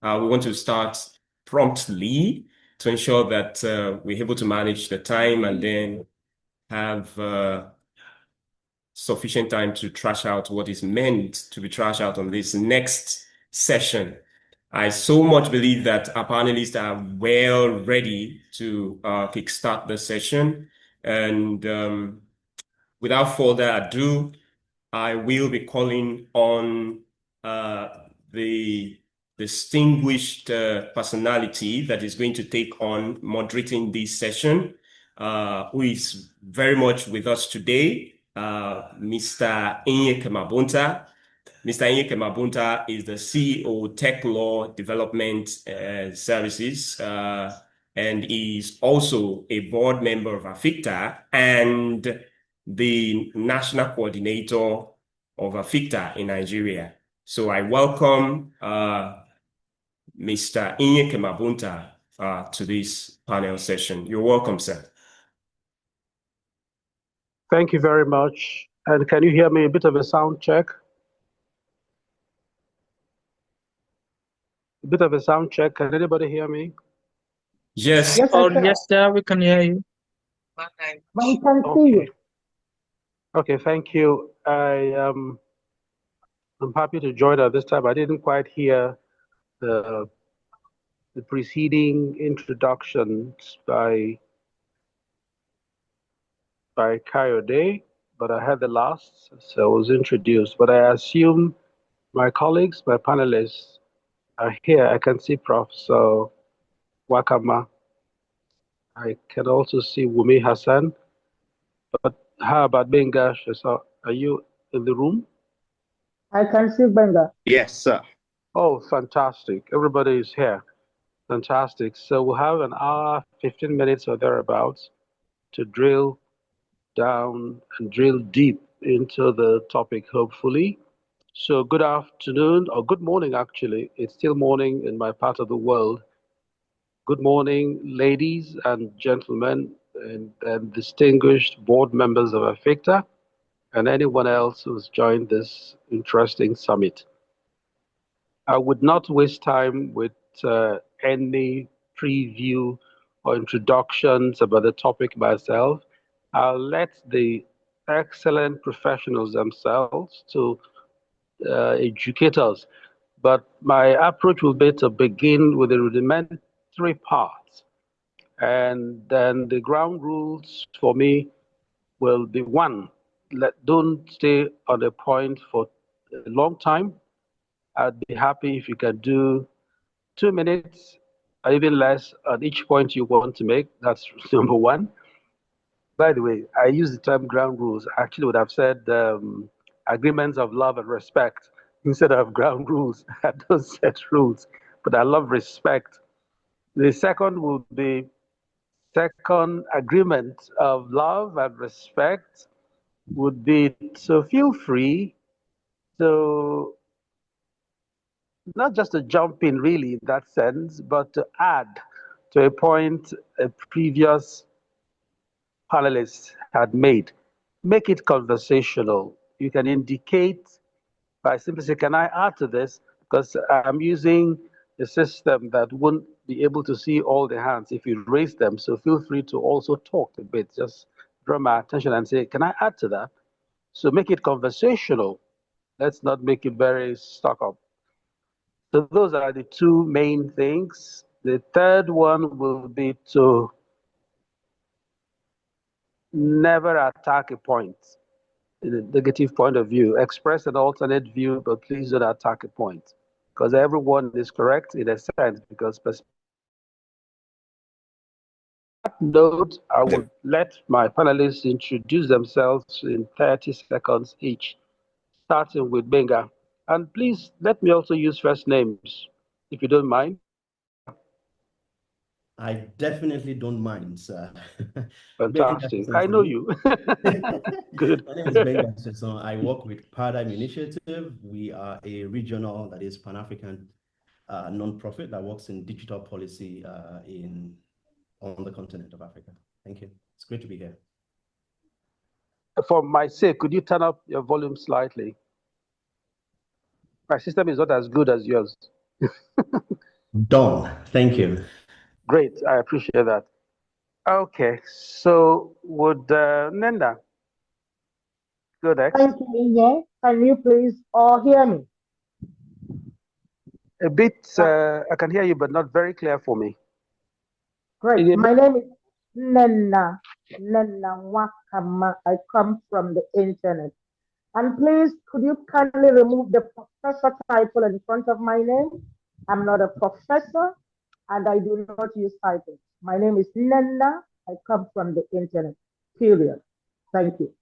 We want to start promptly to ensure that we're able to manage the time and then have sufficient time to trash out what is meant to be trashed out on this next session. I so much believe that our panelists are well ready to kickstart the session. And without further ado, I will be calling on the distinguished personality that is going to take on moderating this session, who is very much with us today, Mr. Inye Kemabonta. Mr. Inye Kemabonta is the CEO Techlaw Development Services, and is also a board member of AfICTA and the national coordinator of AfICTA in Nigeria. So I welcome Mr. Inye Kemabonta to this panel session. You're welcome, sir. Thank you very much. And can you hear me? A bit of a sound check. A bit of a sound check. Can anybody hear me? Yes. Yes, sir, we can hear you. We can see you. Okay, thank you. I'm happy to join at this time. I didn't quite hear the preceding introductions by Kayode, but I had the last, so I was introduced. But I assume my colleagues, my panelists are here. I can see Professor Nwakanma. I can also see Wunmi Hassan. But how about Gbenga Sesan? Are you in the room? I can see Gbenga. Yes, sir. Oh, fantastic. Everybody is here. Fantastic. So we'll have an hour, 15 minutes or thereabouts to drill down and drill deep into the topic, hopefully. So good afternoon, or good morning, actually. It's still morning in my part of the world. Good morning, ladies and gentlemen, and distinguished board members of AfICTA, and anyone else who's joined this interesting summit. I would not waste time with any preview or introductions about the topic myself. I'll let the excellent professionals themselves to educate us. But my approach will be to begin with the rudimentary parts. And then the ground rules for me will be one, don't stay on a point for a long time. I'd be happy if you can do 2 minutes or even less at each point you want to make. That's number one. By the way, I use the term ground rules. I actually would have said agreements of love and respect instead of ground rules. I don't set rules, but I love respect. The second will be second agreement of love and respect would be to feel free to not just to jump in really in that sense, but to add to a point a previous panelist had made. Make it conversational. You can indicate by simply saying, can I add to this? Because I'm using a system that won't be able to see all the hands if you raise them. So feel free to also talk a bit. Just draw my attention and say, can I add to that? So make it conversational. Let's not make it very stuck up. So those are the two main things. The third one will be to never attack a point in a negative point of view. Express an alternate view, but please don't attack a point. Because everyone is correct in a sense, because note, I will let my panelists introduce themselves in 30 seconds each, starting with Gbenga. And please let me also use first names, if you don't mind. I definitely don't mind, sir. Fantastic. I know you. Good. My name is Gbenga Sesan. I work with Paradigm Initiative. We are a regional, that is Pan-African non-profit that works in digital policy on the continent of Africa. Thank you. It's great to be here. For my sake, could you turn up your volume slightly? My system is not as good as yours. Done. Thank you. Great, I appreciate that. Okay, so would Nnenna go next? Thank you, Inye. Can you please all hear me? A bit, I can hear you, but not very clear for me. Great. Inye, My name is Nnenna Nwakanma. I come from the internet. And please, could you kindly remove the professor title in front of my name? I'm not a professor and I do not use titles. My name is Nnenna. I come from the internet. Period. Thank you.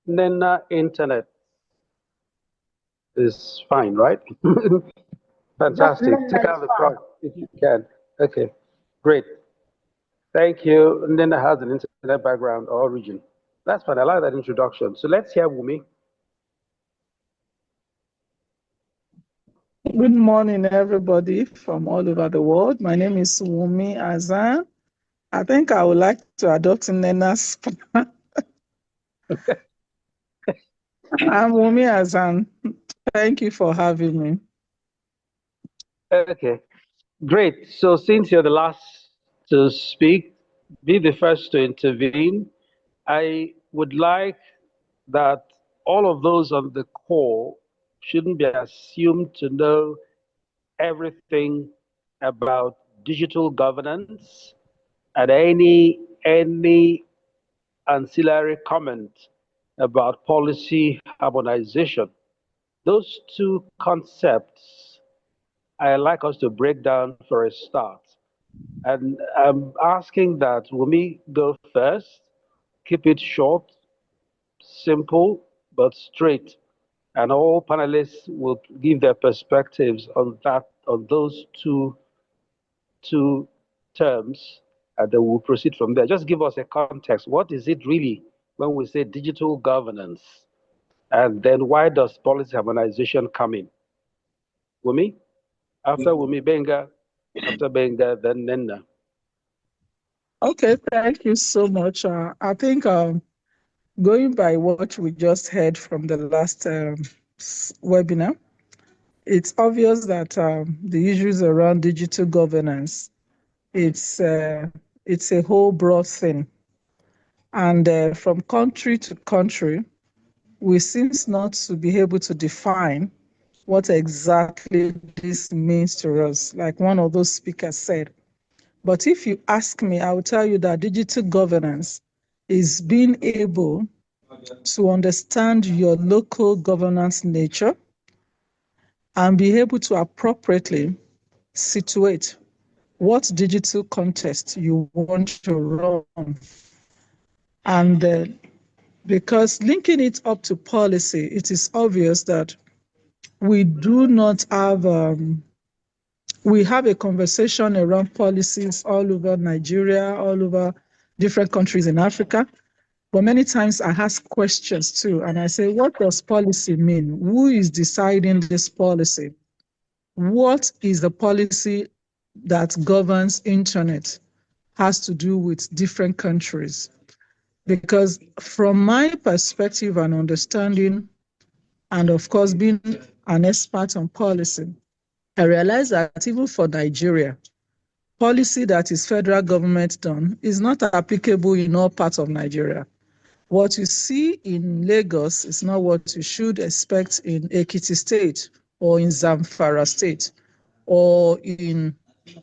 Nnenna Internet is fine, right? Just Fantastic. Nnenna Take is out the fine. front if you can. Okay, great. Thank you. Nnenna has an internet background or origin. That's fine. I like that introduction. So let's hear Wunmi. Good morning, everybody from all over the world. My name is Wunmi Hassan. I think I would like to adopt Nnenna's. I'm Wunmi Hassan. Thank you for having me. Okay, great. So since you're the last to speak, be the first to intervene. I would like that all of those on the call shouldn't be assumed to know everything about digital governance and any ancillary comment about policy harmonization. Those two concepts I like us to break down for a start. And I'm asking that Wunmi go first, keep it short, simple, but straight. And all panelists will give their perspectives on that, on those two terms, and then we'll proceed from there. Just give us a context. What is it really when we say digital governance? And then why does policy harmonization come in? Wunmi? After Wunmi, Gbenga. After Gbenga, then Nnenna. Okay, thank you so much. I think going by what we just heard from the last webinar, it's obvious that the issues around digital governance, it's a whole broad thing. And from country to country, we seem not to be able to define what exactly this means to us, like one of those speakers said. But if you ask me, I will tell you that digital governance is being able to understand your local governance nature and be able to appropriately situate what digital context you want to run. And because linking it up to policy, it is obvious that we do not have, we have a conversation around policies all over Nigeria, all over different countries in Africa. But many times I ask questions too, and I say, what does policy mean? Who is deciding this policy? What is the policy that governs internet has to do with different countries? Because from my perspective and understanding, and of course being an expert on policy, I realize that even for Nigeria, policy that is federal government done is not applicable in all parts of Nigeria. What you see in Lagos is not what you should expect in Ekiti State or in Zamfara State or in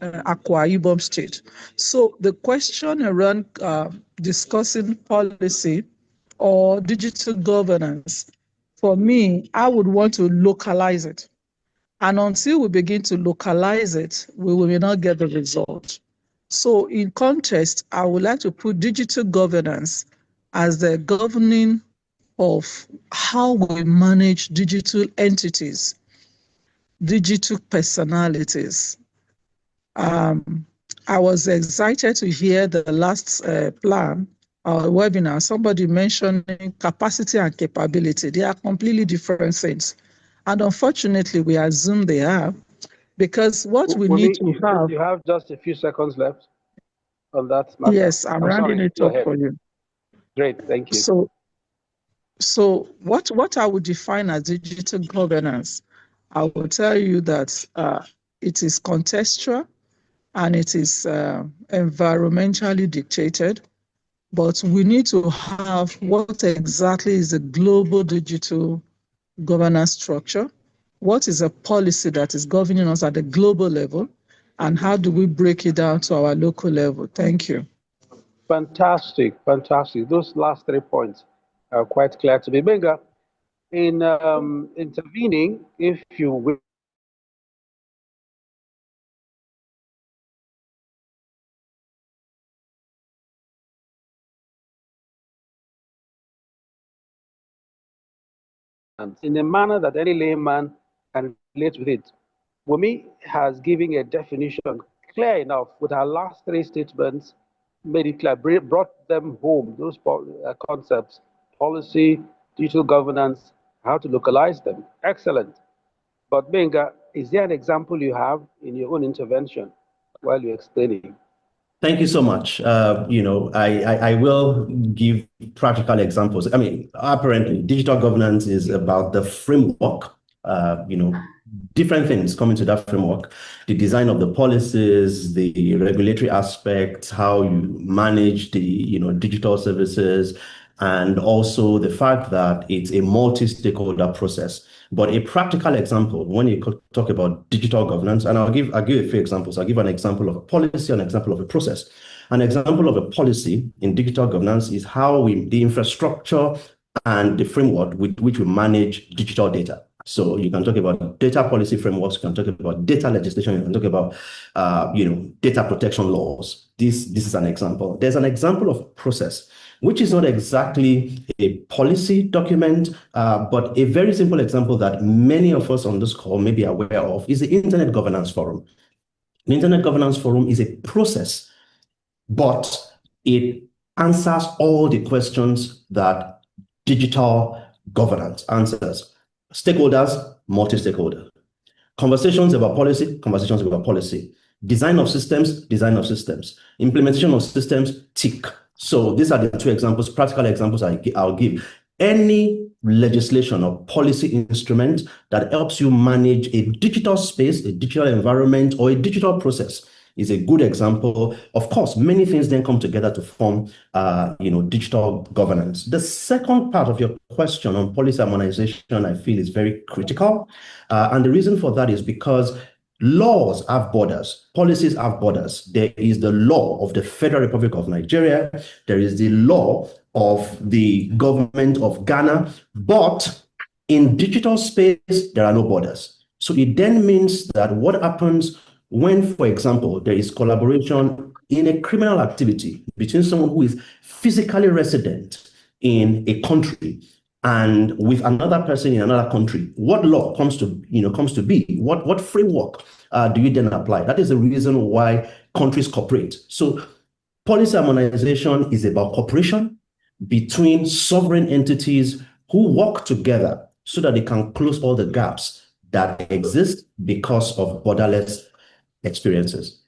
Akwa Ibom State. So the question around discussing policy or digital governance, for me, I would want to localize it. And until we begin to localize it, we will not get the result. So in context, I would like to put digital governance as the governing of how we manage digital entities, digital personalities. I was excited to hear the last plan webinar, somebody mentioning capacity and capability. They are completely different things. And unfortunately, we assume they are, because what we need to have. You have just a few seconds left on that matter. Yes, I'm rounding it Go up ahead. for you. Great, thank you. So what I would define as digital governance, I will tell you that it is contextual, and it is environmentally dictated. But we need to have what exactly is a global digital governance structure? What is a policy that is governing us at the global level? And how do we break it down to our local level? Thank you. Fantastic, fantastic. Those last 3 points are quite clear to me. Gbenga, in intervening, if you will, in a manner that any layman can relate with it. Wunmi has given a definition clear enough with her last 3 statements, made it clear, brought them home, those concepts, policy, digital governance, how to localize them. Excellent. But Gbenga, is there an example you have in your own intervention while you're explaining? Thank you so much. I will give practical examples. I mean, apparently, digital governance is about the framework, different things come into that framework, the design of the policies, the regulatory aspects, how you manage the, digital services, and also the fact that it's a multi-stakeholder process. But a practical example, when you talk about digital governance, and I'll give a few examples. I'll give an example of a policy, an example of a process. An example of a policy in digital governance is how the infrastructure and the framework with which we manage digital data. So you can talk about data policy frameworks, you can talk about data legislation, you can talk about, data protection laws. This is an example. There's an example of a process, which is not exactly a policy document, but a very simple example that many of us on this call may be aware of is the Internet Governance Forum. The Internet Governance Forum is a process, but it answers all the questions that digital governance answers. Stakeholders, multi-stakeholder. Conversations about policy, conversations about policy. Design of systems, design of systems. Implementation of systems, tick. So these are the 2 examples, practical examples I'll give. Any legislation or policy instrument that helps you manage a digital space, a digital environment, or a digital process is a good example. Of course, many things then come together to form, digital governance. The second part of your question on policy harmonization, I feel, is very critical. And the reason for that is because laws have borders, policies have borders. There is the law of the Federal Republic of Nigeria. There is the law of the government of Ghana. But in digital space, there are no borders. So it then means that what happens when, for example, there is collaboration in a criminal activity between someone who is physically resident in a country and with another person in another country, what law comes to be? What framework do you then apply? That is the reason why countries cooperate. So policy harmonization is about cooperation between sovereign entities who work together so that they can close all the gaps that exist because of borderless experiences.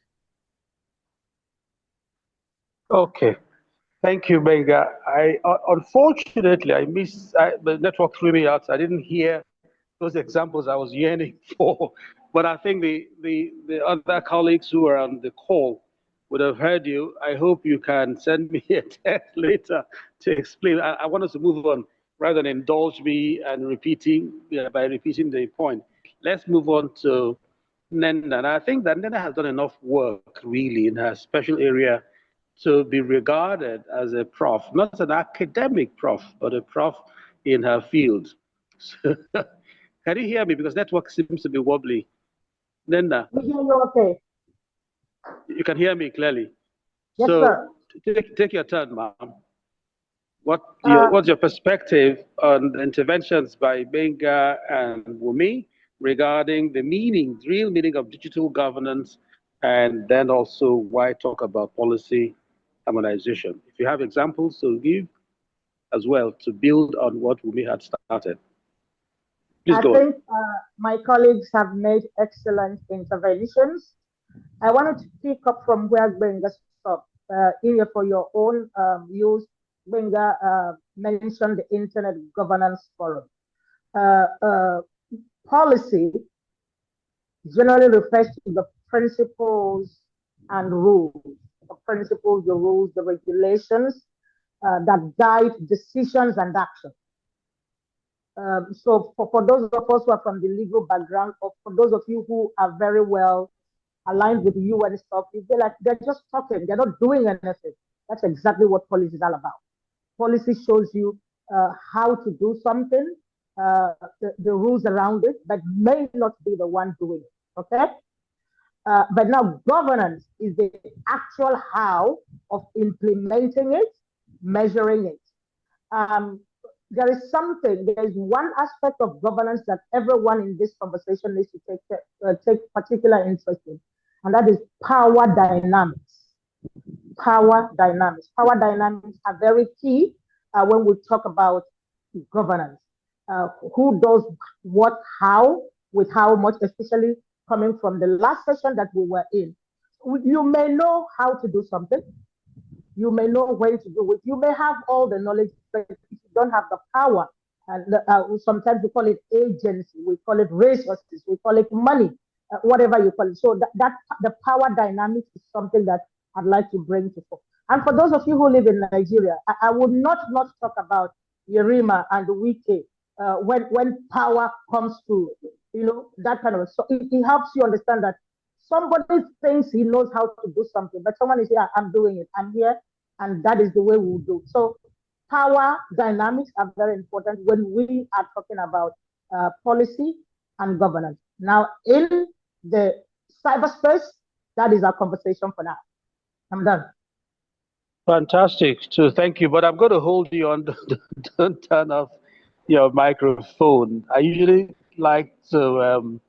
Okay. Thank you, Gbenga. Unfortunately, the network threw me out. I didn't hear those examples I was yearning for. But I think the other colleagues who are on the call would have heard you. I hope you can send me a text later to explain. I want us to move on rather than indulge me and by repeating the point. Let's move on to Nnenna. And I think that Nnenna has done enough work really in her special area to be regarded as a prof, not an academic prof, but a prof in her field. Can you hear me? Because network seems to be wobbly. Nnenna, We hear you okay. you can hear me clearly. Yes, So sir. take your turn, ma'am. What's your perspective on the interventions by Gbenga and Wunmi regarding the real meaning of digital governance, and then also why talk about policy harmonization? If you have examples to give as well to build on what Wunmi had started. Please I go on. think my colleagues have made excellent interventions. I wanted to pick up from where Gbenga stopped. Here for your own use, Gbenga mentioned the Internet Governance Forum. Policy generally refers to the principles and rules, the principles, the rules, the regulations that guide decisions and actions. So for those of us who are from the legal background, or for those of you who are very well aligned with the UN stuff, they're just talking, they're not doing anything. That's exactly what policy is all about. Policy shows you how to do something, the rules around it, but may not be the one doing it. Okay? But now governance is the actual how of implementing it, measuring it. There is one aspect of governance that everyone in this conversation needs to take particular interest in, and that is power dynamics. Power dynamics. Power dynamics are very key when we talk about governance. Who does what, how, with how much, especially coming from the last session that we were in. You may know how to do something. You may know when to do it. You may have all the knowledge, but if you don't have the power, and sometimes we call it agency, we call it resources, we call it money, whatever you call it. So that the power dynamics is something that I'd like to bring to fore. And for those of you who live in Nigeria, I would not talk about Yerima and Wike when power comes to, that kind of, so it helps you understand that somebody thinks he knows how to do something, but someone is here, I'm doing it, I'm here, and that is the way we do. So power dynamics are very important when we are talking about policy and governance. Now, in the cyberspace, that is our conversation for now. I'm done. Fantastic. So thank you. But I'm going to hold you on. Don't turn off your microphone. I usually like to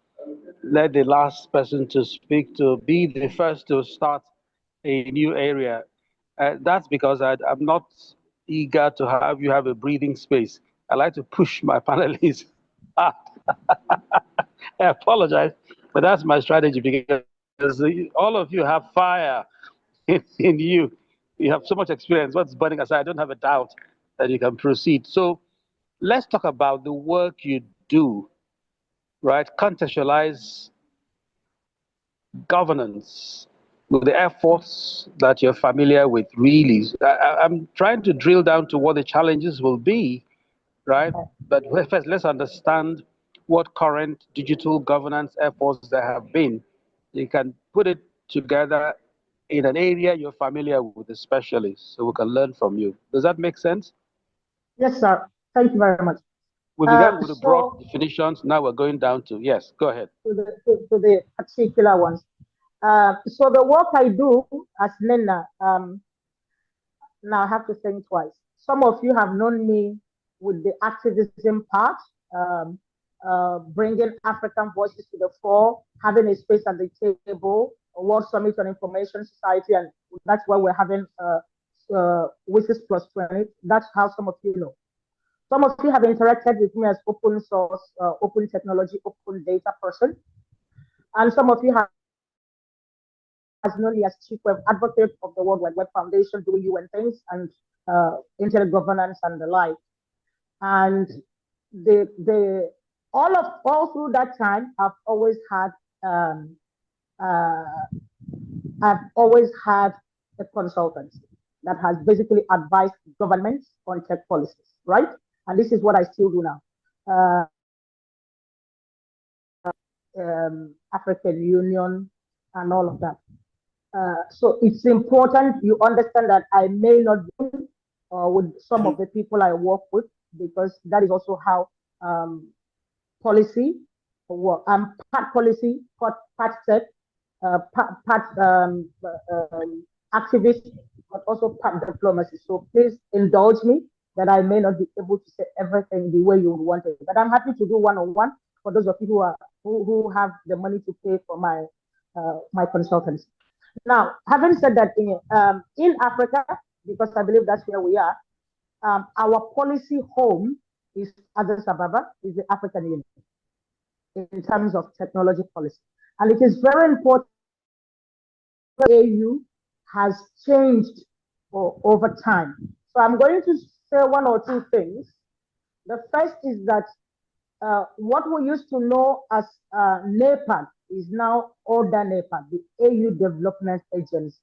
let the last person to speak to be the first to start a new area. That's because I'm not eager to have you have a breathing space. I like to push my panelists hard. I apologize, but that's my strategy because all of you have fire in you. You have so much experience. What's burning aside, I don't have a doubt that you can proceed. So let's talk about the work you do, right? Contextualize governance with the efforts that you're familiar with, really. I'm trying to drill down to what the challenges will be, right? But first, let's understand what current digital governance efforts there have been. You can put it together in an area you're familiar with, especially, so we can learn from you. Does that make sense? Yes, sir. Thank you very much. We began with the broad definitions. Now we're going down to, yes, go ahead. To the particular ones. So the work I do as Nnenna, now I have to think twice. Some of you have known me with the activism part, bringing African voices to the fore, having a space at the table, a World Summit on Information Society, and that's why we're having WISIS Plus 20. That's how some of you know. Some of you have interacted with me as open source, open technology, open data person. And some of you have known me as Chief Web Advocate of the World Wide Web Foundation, doing UN things and internet governance and the like. And all through that time, I've always had a consultancy that has basically advised governments on tech policies, right? And this is what I still do now. African Union and all of that. So it's important you understand that I may not be with some of the people I work with, because that is also how policy work. I'm part policy, part tech, part activist, but also part diplomacy. So please indulge me that I may not be able to say everything the way you would want it. But I'm happy to do one-on-one for those of you who have the money to pay for my my consultancy. Now, having said that, in Africa, because I believe that's where we are, our policy home is Addis Ababa, is the African Union in terms of technology policy. And it is very important that AU has changed over time. So I'm going to say one or two things. The first is that what we used to know as NEPAD, is now Order NEPA, the AU Development Agency.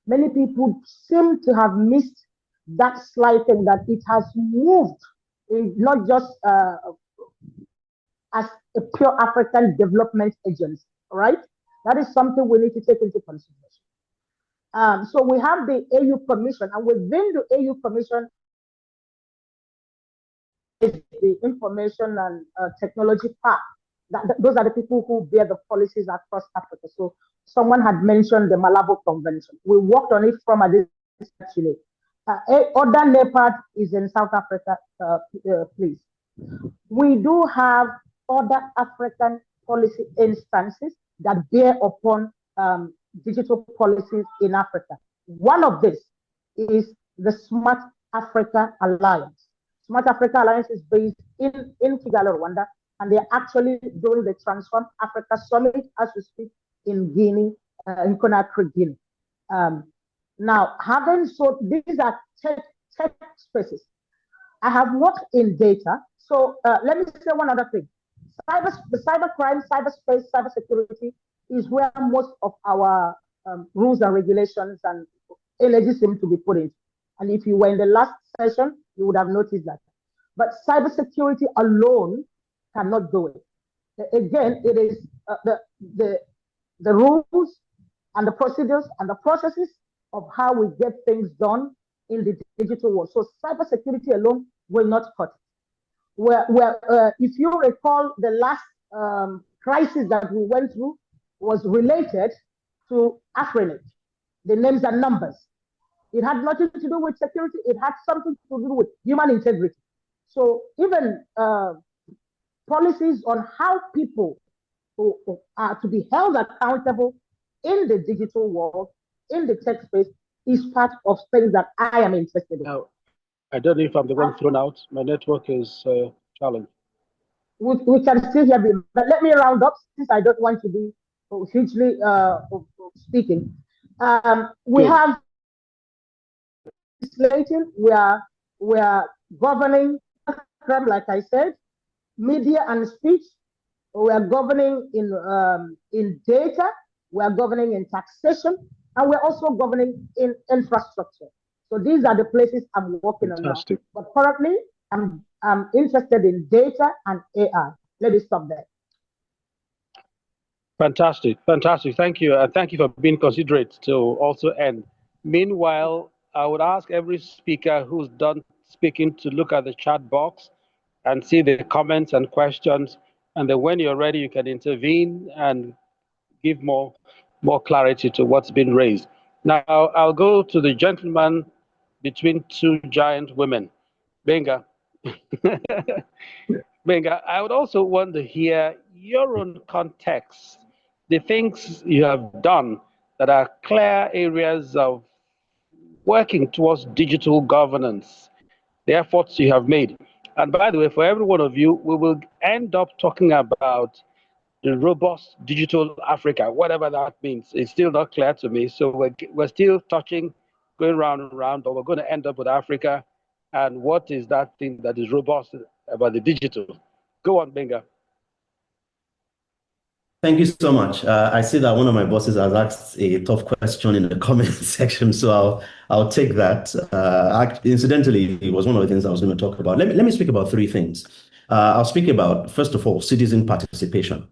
Many people seem to have missed that slight thing that it has moved, not just as a pure African development agency, right? That is something we need to take into consideration. So we have the AU Commission, and within the AU Commission is the information and technology part. Those are the people who bear the policies across Africa. So someone had mentioned the Malabo Convention. We worked on it from a distance, actually. Other NEPAD is in South Africa, please. We do have other African policy instances that bear upon digital policies in Africa. One of this is the Smart Africa Alliance. Smart Africa Alliance is based in Kigali, Rwanda, and they're actually doing the Transform Africa Summit as we speak in Guinea, in Conakry, Guinea. Now, these are tech spaces. I have worked in data. So let me say one other thing. The cybercrime, cyberspace, cybersecurity is where most of our rules and regulations and energy seem to be put in. And if you were in the last session, you would have noticed that. But cybersecurity alone cannot do it. Again, it is the rules and the procedures and the processes of how we get things done in the digital world. So cybersecurity alone will not cut it. If you recall, the last crisis that we went through was related to AfriNet, the names and numbers. It had nothing to do with security. It had something to do with human integrity. So even policies on how people who are to be held accountable in the digital world, in the tech space, is part of things that I am interested in. Now, I don't know if I'm the one thrown out. My network is challenged. We can still hear me, but let me round up since I don't want to be hugely speaking. We have legislating, we are governing, like I said, media and speech. We are governing in data. We are governing in taxation, and we're also governing in infrastructure. So these are the places I'm working on now. But currently, I'm interested in data and AI. Let me stop there. Fantastic, fantastic. Thank you. And thank you for being considerate to also end. Meanwhile, I would ask every speaker who's done speaking to look at the chat box and see the comments and questions. And then when you're ready, you can intervene and give more clarity to what's been raised. Now, I'll go to the gentleman between two giant women. Gbenga. Gbenga, I would also want to hear your own context, the things you have done that are clear areas of working towards digital governance, the efforts you have made. And by the way, for every one of you, we will end up talking about the robust digital Africa, whatever that means. It's still not clear to me. So we're still touching, going round and round, but we're going to end up with Africa. And what is that thing that is robust about the digital? Go on, Gbenga. Thank you so much. I see that one of my bosses has asked a tough question in the comment section, so I'll take that. Incidentally, it was one of the things I was going to talk about. Let me speak about three things. I'll speak about, first of all, citizen participation,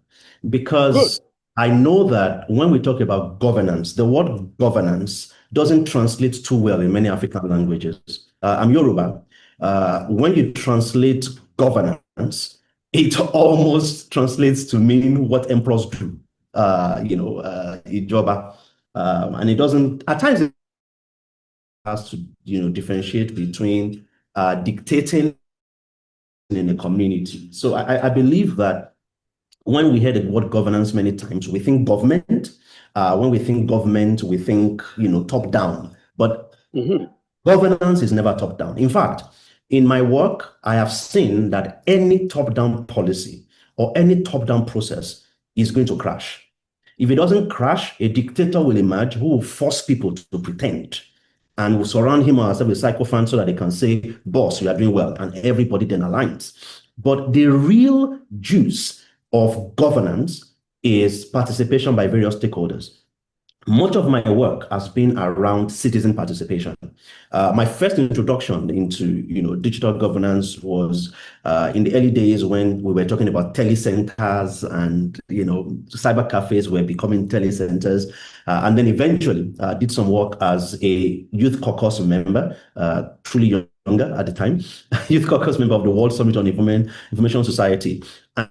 because I know that when we talk about governance, the word governance doesn't translate too well in many African languages. I'm Yoruba. When you translate governance, it almost translates to mean what emperors do, Ijoba. And it doesn't, at times it has to, differentiate between dictating in a community. So I believe that when we hear the word governance many times, we think government. When we think government, we think, top down. But governance is never top down. In fact, in my work, I have seen that any top-down policy or any top-down process is going to crash. If it doesn't crash, a dictator will emerge who will force people to pretend and will surround him or herself with sycophants so that they can say, boss, you are doing well, and everybody then aligns. But the real juice of governance is participation by various stakeholders. Much of my work has been around citizen participation. My first introduction into digital governance was in the early days when we were talking about telecenters and cyber cafes were becoming telecenters, and then eventually did some work as a youth caucus member, truly younger at the time, youth caucus member of the World Summit on Information Society.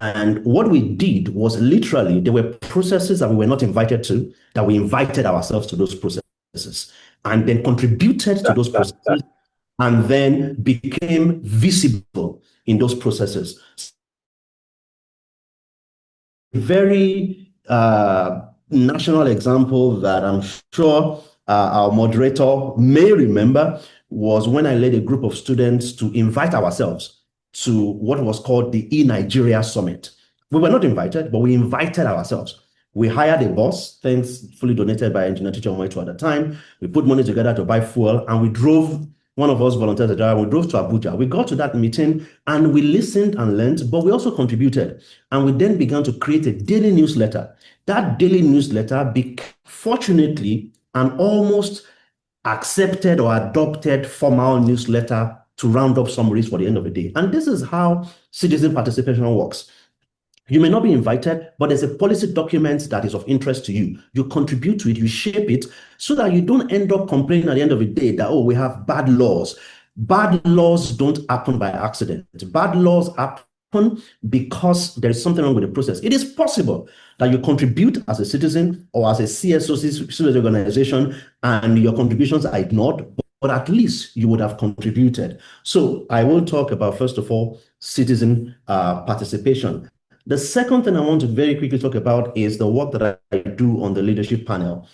And what we did was literally, there were processes that we were not invited to, that we invited ourselves to those processes and then contributed to those processes and then became visible in those processes. Very national example that I'm sure our moderator may remember was when I led a group of students to invite ourselves to what was called the Nigeria Summit. We were not invited, but we invited ourselves. We hired a bus, thankfully donated by Engineer Teacher Moito at the time. We put money together to buy fuel, and we drove, one of us volunteers at driver, we drove to Abuja. We got to that meeting, and we listened and learned, but we also contributed. And we then began to create a daily newsletter. That daily newsletter became, fortunately, an almost accepted or adopted formal newsletter to round up summaries for the end of the day. And this is how citizen participation works. You may not be invited, but there's a policy document that is of interest to you. You contribute to it, you shape it, so that you don't end up complaining at the end of the day that, oh, we have bad laws. Bad laws don't happen by accident. Bad laws happen because there is something wrong with the process. It is possible that you contribute as a citizen or as a CSO, civil organization, and your contributions are ignored, but at least you would have contributed. So I will talk about, first of all, citizen participation. The second thing I want to very quickly talk about is the work that I do on the leadership panel.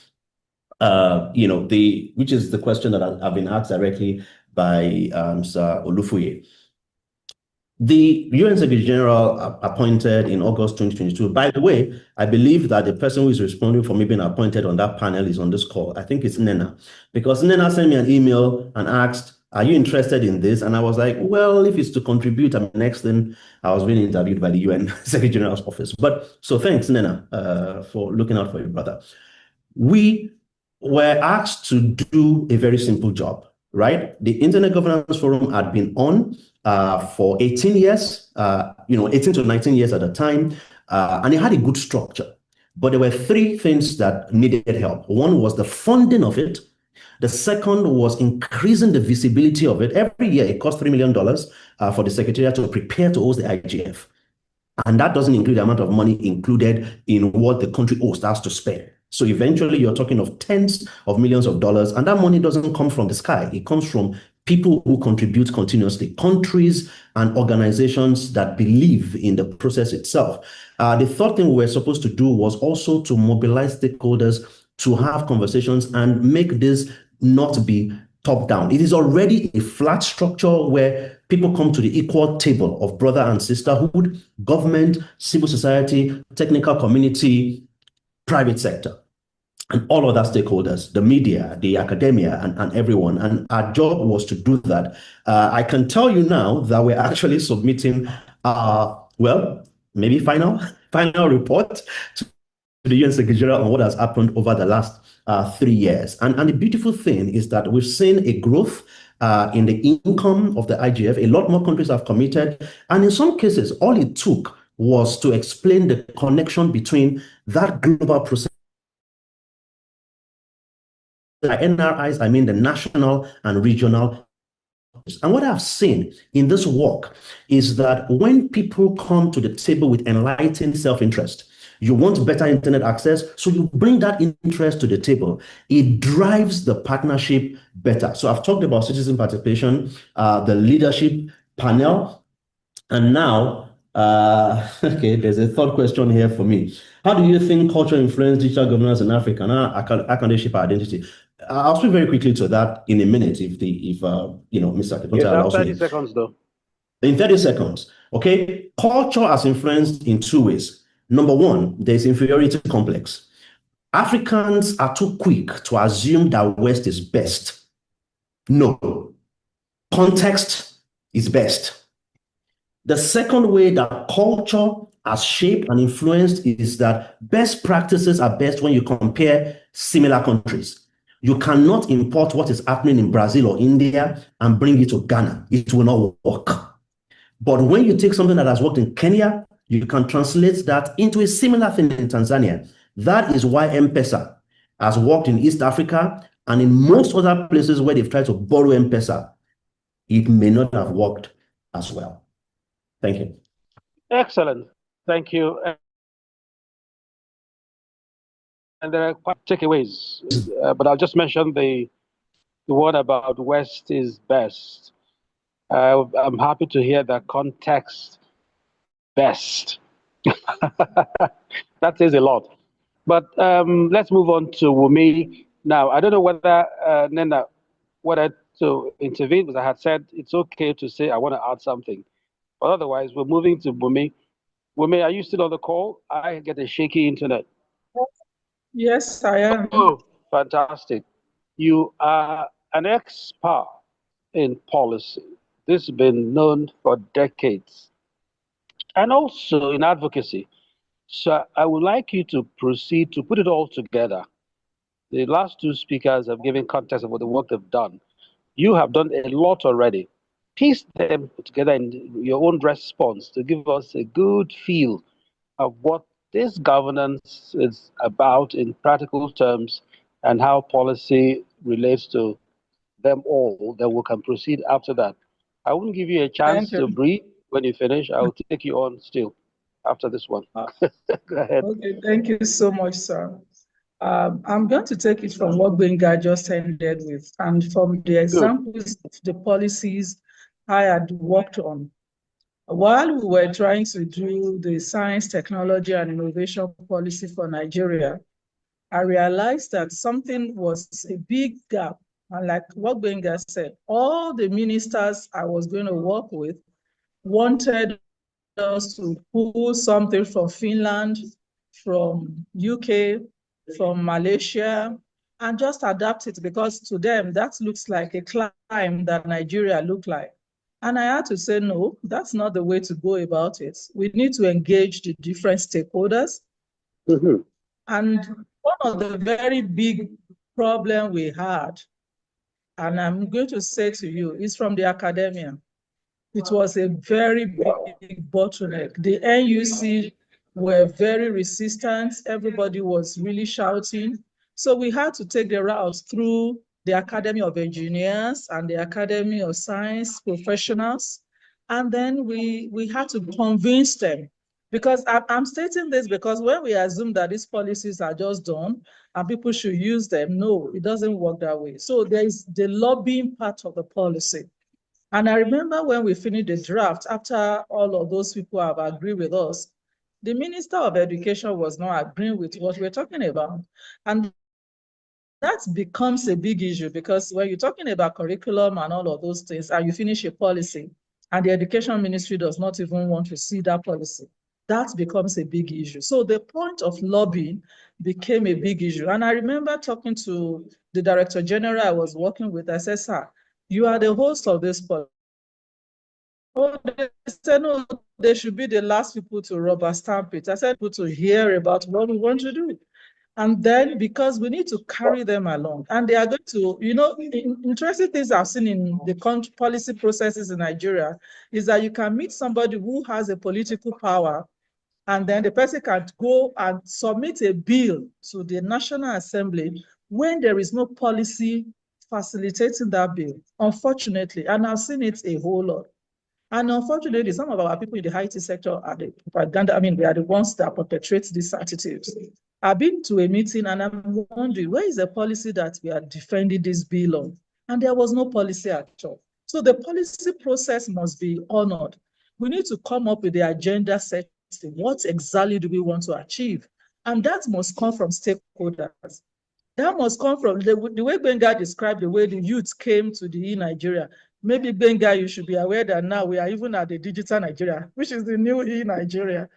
Which is the question that I've been asked directly by Sir Olufuye. The UN Secretary General appointed in August 2022. By the way, I believe that the person who is responsible for me being appointed on that panel is on this call. I think it's Nnenna, because Nnenna sent me an email and asked, are you interested in this? And I was like, well, if it's to contribute, next thing I was being interviewed by the UN Secretary General's office. But so thanks, Nnenna, for looking out for your brother. We were asked to do a very simple job, right? The Internet Governance Forum had been on for 18 years, 18 to 19 years at a time, and it had a good structure. But there were three things that needed help. One was the funding of it. The second was increasing the visibility of it. Every year, it costs $3 million for the Secretariat to prepare to host the IGF. And that doesn't include the amount of money included in what the country host has to spend. So eventually, you're talking of tens of millions of dollars, and that money doesn't come from the sky. It comes from people who contribute continuously, countries and organizations that believe in the process itself. The third thing we were supposed to do was also to mobilize stakeholders to have conversations and make this not be top down. It is already a flat structure where people come to the equal table of brother and sisterhood, government, civil society, technical community, private sector, and all other stakeholders, the media, the academia, and everyone. And our job was to do that. I can tell you now that we're actually submitting, maybe final report to the UN Secretary General on what has happened over the last 3 years. And the beautiful thing is that we've seen a growth in the income of the IGF. A lot more countries have committed. And in some cases, all it took was to explain the connection between that global process. By NRIs, I mean the national and regional. And what I've seen in this work is that when people come to the table with enlightened self-interest, you want better internet access, so you bring that interest to the table. It drives the partnership better. So I've talked about citizen participation, the leadership panel, and now, okay, there's a third question here for me. How do you think culture influences digital governance in Africa? Now, how can they shape our identity? I'll speak very quickly to that in a minute if Mr. Kemabonta allows me. 30 seconds though. In 30 seconds, okay? Culture has influenced in two ways. Number one, there's inferiority complex. Africans are too quick to assume that West is best. No. Context is best. The second way that culture has shaped and influenced is that best practices are best when you compare similar countries. You cannot import what is happening in Brazil or India and bring it to Ghana. It will not work. But when you take something that has worked in Kenya, you can translate that into a similar thing in Tanzania. That is why M-Pesa has worked in East Africa and in most other places where they've tried to borrow M-Pesa. It may not have worked as well. Thank you. Excellent. Thank you. And there are quite takeaways, but I'll just mention the one about West is best. I'm happy to hear that context best. That says a lot. But let's move on to Wunmi. Now, I don't know whether Nnenna wanted to intervene, because I had said it's okay to say I want to add something. But otherwise, we're moving to Wunmi. Wunmi, are you still on the call? I get a shaky internet. Yes, I am. Oh, fantastic. You are an expert in policy. This has been known for decades. And also in advocacy. So I would like you to proceed to put it all together. The last two speakers have given context of what the work they've done. You have done a lot already. Piece them together in your own response to give us a good feel of what this governance is about in practical terms and how policy relates to them all. Then we can proceed after that. I won't give you a chance to breathe. When you finish, I'll take you on still after this one. Go ahead. Okay, thank you so much, sir. I'm going to take it from what Gbenga just ended with, and from the examples of the policies I had worked on. While we were trying to do the science, technology, and innovation policy for Nigeria, I realized that something was a big gap. And like what Gbenga said, all the ministers I was going to work with wanted us to pull something from Finland, from UK, from Malaysia, and just adapt it, because to them, that looks like a climb that Nigeria looked like. And I had to say, no, that's not the way to go about it. We need to engage the different stakeholders. Mm-hmm. And one of the very big problems we had, and I'm going to say to you, is from the academia. It was a very big bottleneck. The NUC were very resistant. Everybody was really shouting. So we had to take the route through the Academy of Engineers and the Academy of Science professionals. And then we had to convince them. Because I'm stating this because when we assume that these policies are just done and people should use them, no, it doesn't work that way. So there is the lobbying part of the policy. And I remember when we finished the draft, after all of those people have agreed with us, the Minister of Education was not agreeing with what we're talking about. And that becomes a big issue, because when you're talking about curriculum and all of those things, and you finish a policy, and the Education Ministry does not even want to see that policy, that becomes a big issue. So the point of lobbying became a big issue. And I remember talking to the Director General I was working with. I said, sir, you are the host of this policy. Oh, they said, no, they should be the last people to rubber stamp it. I said, people to hear about what we want to do. And then, because we need to carry them along, and they are going to, you know, interesting things I've seen in the policy processes in Nigeria is that you can meet somebody who has a political power, and then the person can go and submit a bill to the National Assembly when there is no policy facilitating that bill, unfortunately. And I've seen it a whole lot. And unfortunately, some of our people in the IT sector are the propaganda. I mean, they are the ones that perpetrate these attitudes. I've been to a meeting and I'm wondering, where is the policy that we are defending this bill on? And there was no policy at all. So the policy process must be honored. We need to come up with the agenda setting. What exactly do we want to achieve? And that must come from stakeholders. That must come from the way Gbenga described the way the youth came to the Nigeria. Maybe Gbenga, you should be aware that now we are even at the digital Nigeria, which is the new Nigeria.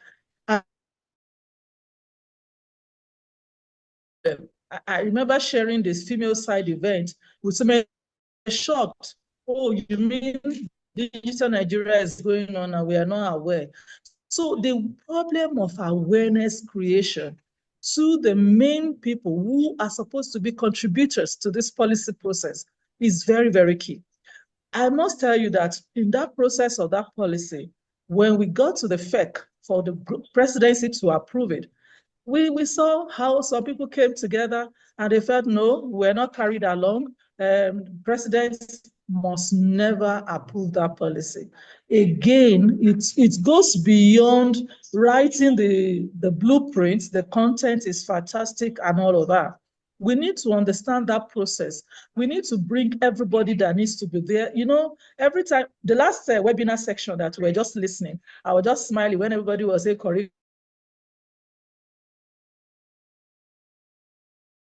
I remember sharing this female side event with somebody shocked. Oh, you mean digital Nigeria is going on and we are not aware? So the problem of awareness creation to the main people who are supposed to be contributors to this policy process is very, very key. I must tell you that in that process of that policy, when we got to the FEC for the presidency to approve it, we saw how some people came together and they felt, no, we're not carried along. Presidents must never approve that policy. Again, it goes beyond writing the blueprints. The content is fantastic and all of that. We need to understand that process. We need to bring everybody that needs to be there. You know, every time, the last webinar section that we were just listening, I was just smiling when everybody was saying,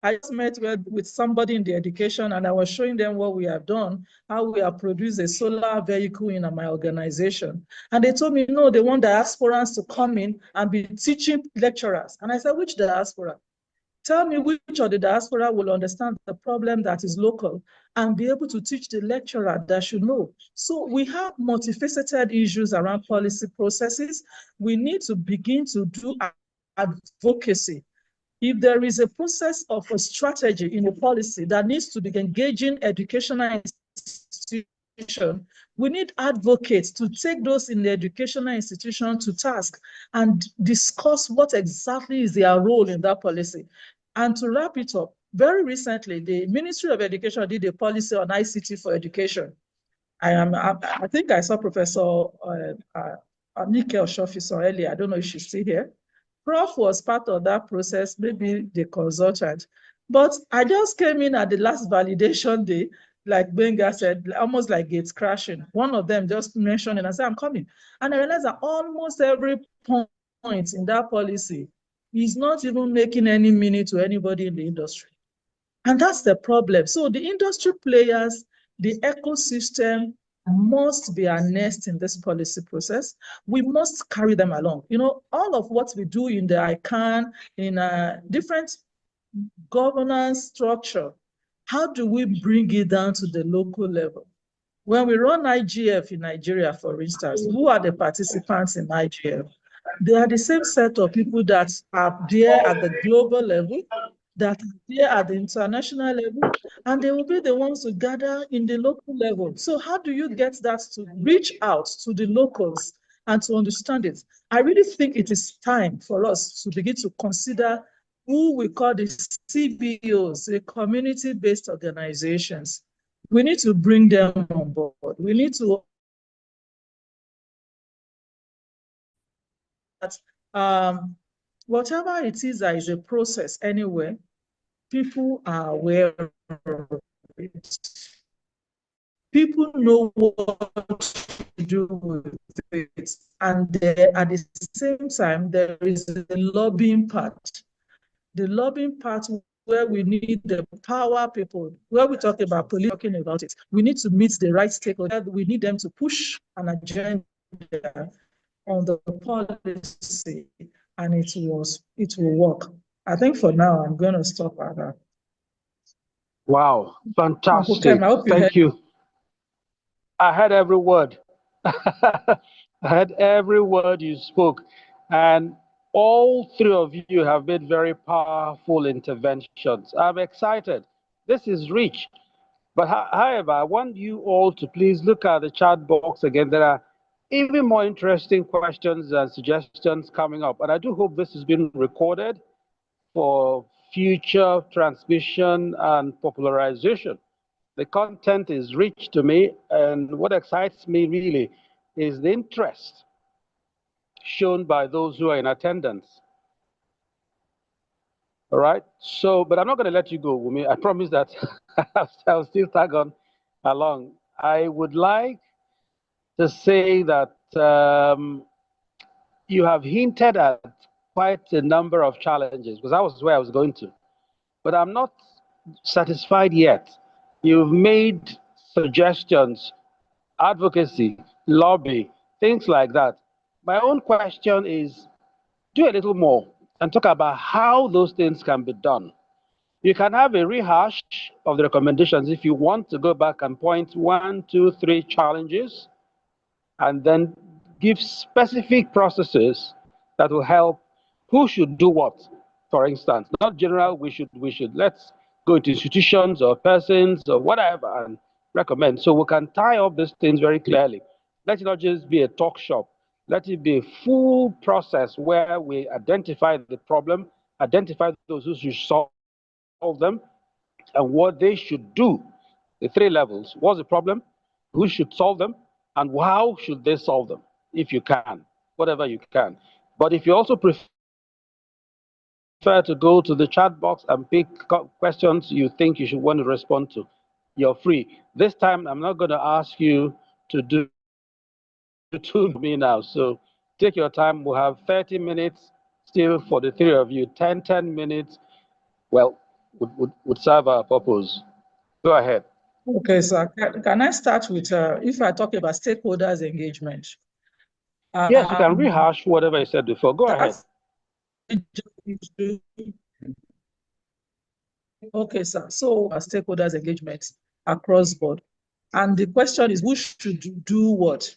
I just met with somebody in the education and I was showing them what we have done, how we have produced a solar vehicle in my organization. And they told me, no, they want diasporans to come in and be teaching lecturers. And I said, which diaspora? Tell me which of the diaspora will understand the problem that is local and be able to teach the lecturer that should know. So we have multifaceted issues around policy processes. We need to begin to do advocacy. If there is a process of a strategy in a policy that needs to be engaging educational institutions, we need advocates to take those in the educational institution to task and discuss what exactly is their role in that policy. And to wrap it up, very recently, the Ministry of Education did a policy on ICT for education. I think I saw Professor Nike Oshofiso earlier. I don't know if she's still here. Prof was part of that process, maybe the consultant. But I just came in at the last validation day, like Gbenga said, almost like gates crashing. One of them just mentioned it and I said, I'm coming. And I realized that almost every point in that policy is not even making any meaning to anybody in the industry. And that's the problem. So the industry players, the ecosystem must be harnessed in this policy process. We must carry them along. You know, all of what we do in the ICANN, in a different governance structure, how do we bring it down to the local level? When we run IGF in Nigeria, for instance, who are the participants in IGF? They are the same set of people that are there at the global level, that are there at the international level, and they will be the ones to gather in the local level. So how do you get that to reach out to the locals and to understand it? I really think it is time for us to begin to consider who we call the CBOs, the community-based organizations. We need to bring them on board. We need to whatever it is that is a process anyway, people are aware of it. People know what to do with it. And at the same time, there is the lobbying part. The lobbying part where we need the power people, where we talk about police talking about it. We need to meet the right stakeholders. We need them to push an agenda on the policy, and it will work. I think for now, I'm going to stop at that. Wow, fantastic. Thank you. I heard every word. I heard every word you spoke. And all three of you have made very powerful interventions. I'm excited. This is rich. But however, I want you all to please look at the chat box again. There are even more interesting questions and suggestions coming up. And I do hope this has been recorded for future transmission and popularization. The content is rich to me, and what excites me really is the interest shown by those who are in attendance. All right, so, but I'm not going to let you go, Wunmi. I promise that I'll still tag on along. I would like to say that you have hinted at quite a number of challenges, because that was where I was going to. But I'm not satisfied yet. You've made suggestions, advocacy, lobby, things like that. My own question is, do a little more and talk about how those things can be done. You can have a rehash of the recommendations if you want to go back and point 1, 2, 3 challenges, and then give specific processes that will help who should do what. For instance, not general, we should let's go into institutions or persons or whatever and recommend. So we can tie up these things very clearly. Let it not just be a talk shop. Let it be a full process where we identify the problem, identify those who should solve them, and what they should do. The three levels. What's the problem? Who should solve them? And how should they solve them? If you can, whatever you can. But if you also prefer to go to the chat box and pick questions you think you should want to respond to, you're free. This time, I'm not going to ask you to do to me now. So take your time. We'll have 30 minutes still for the three of you. 10 minutes, well, would serve our purpose. Go ahead. Okay, so can I start with, if I talk about stakeholders engagement? Yes, you can rehash whatever I said before. Go ahead. Okay, sir. So stakeholders engagement across board. And the question is, who should do what?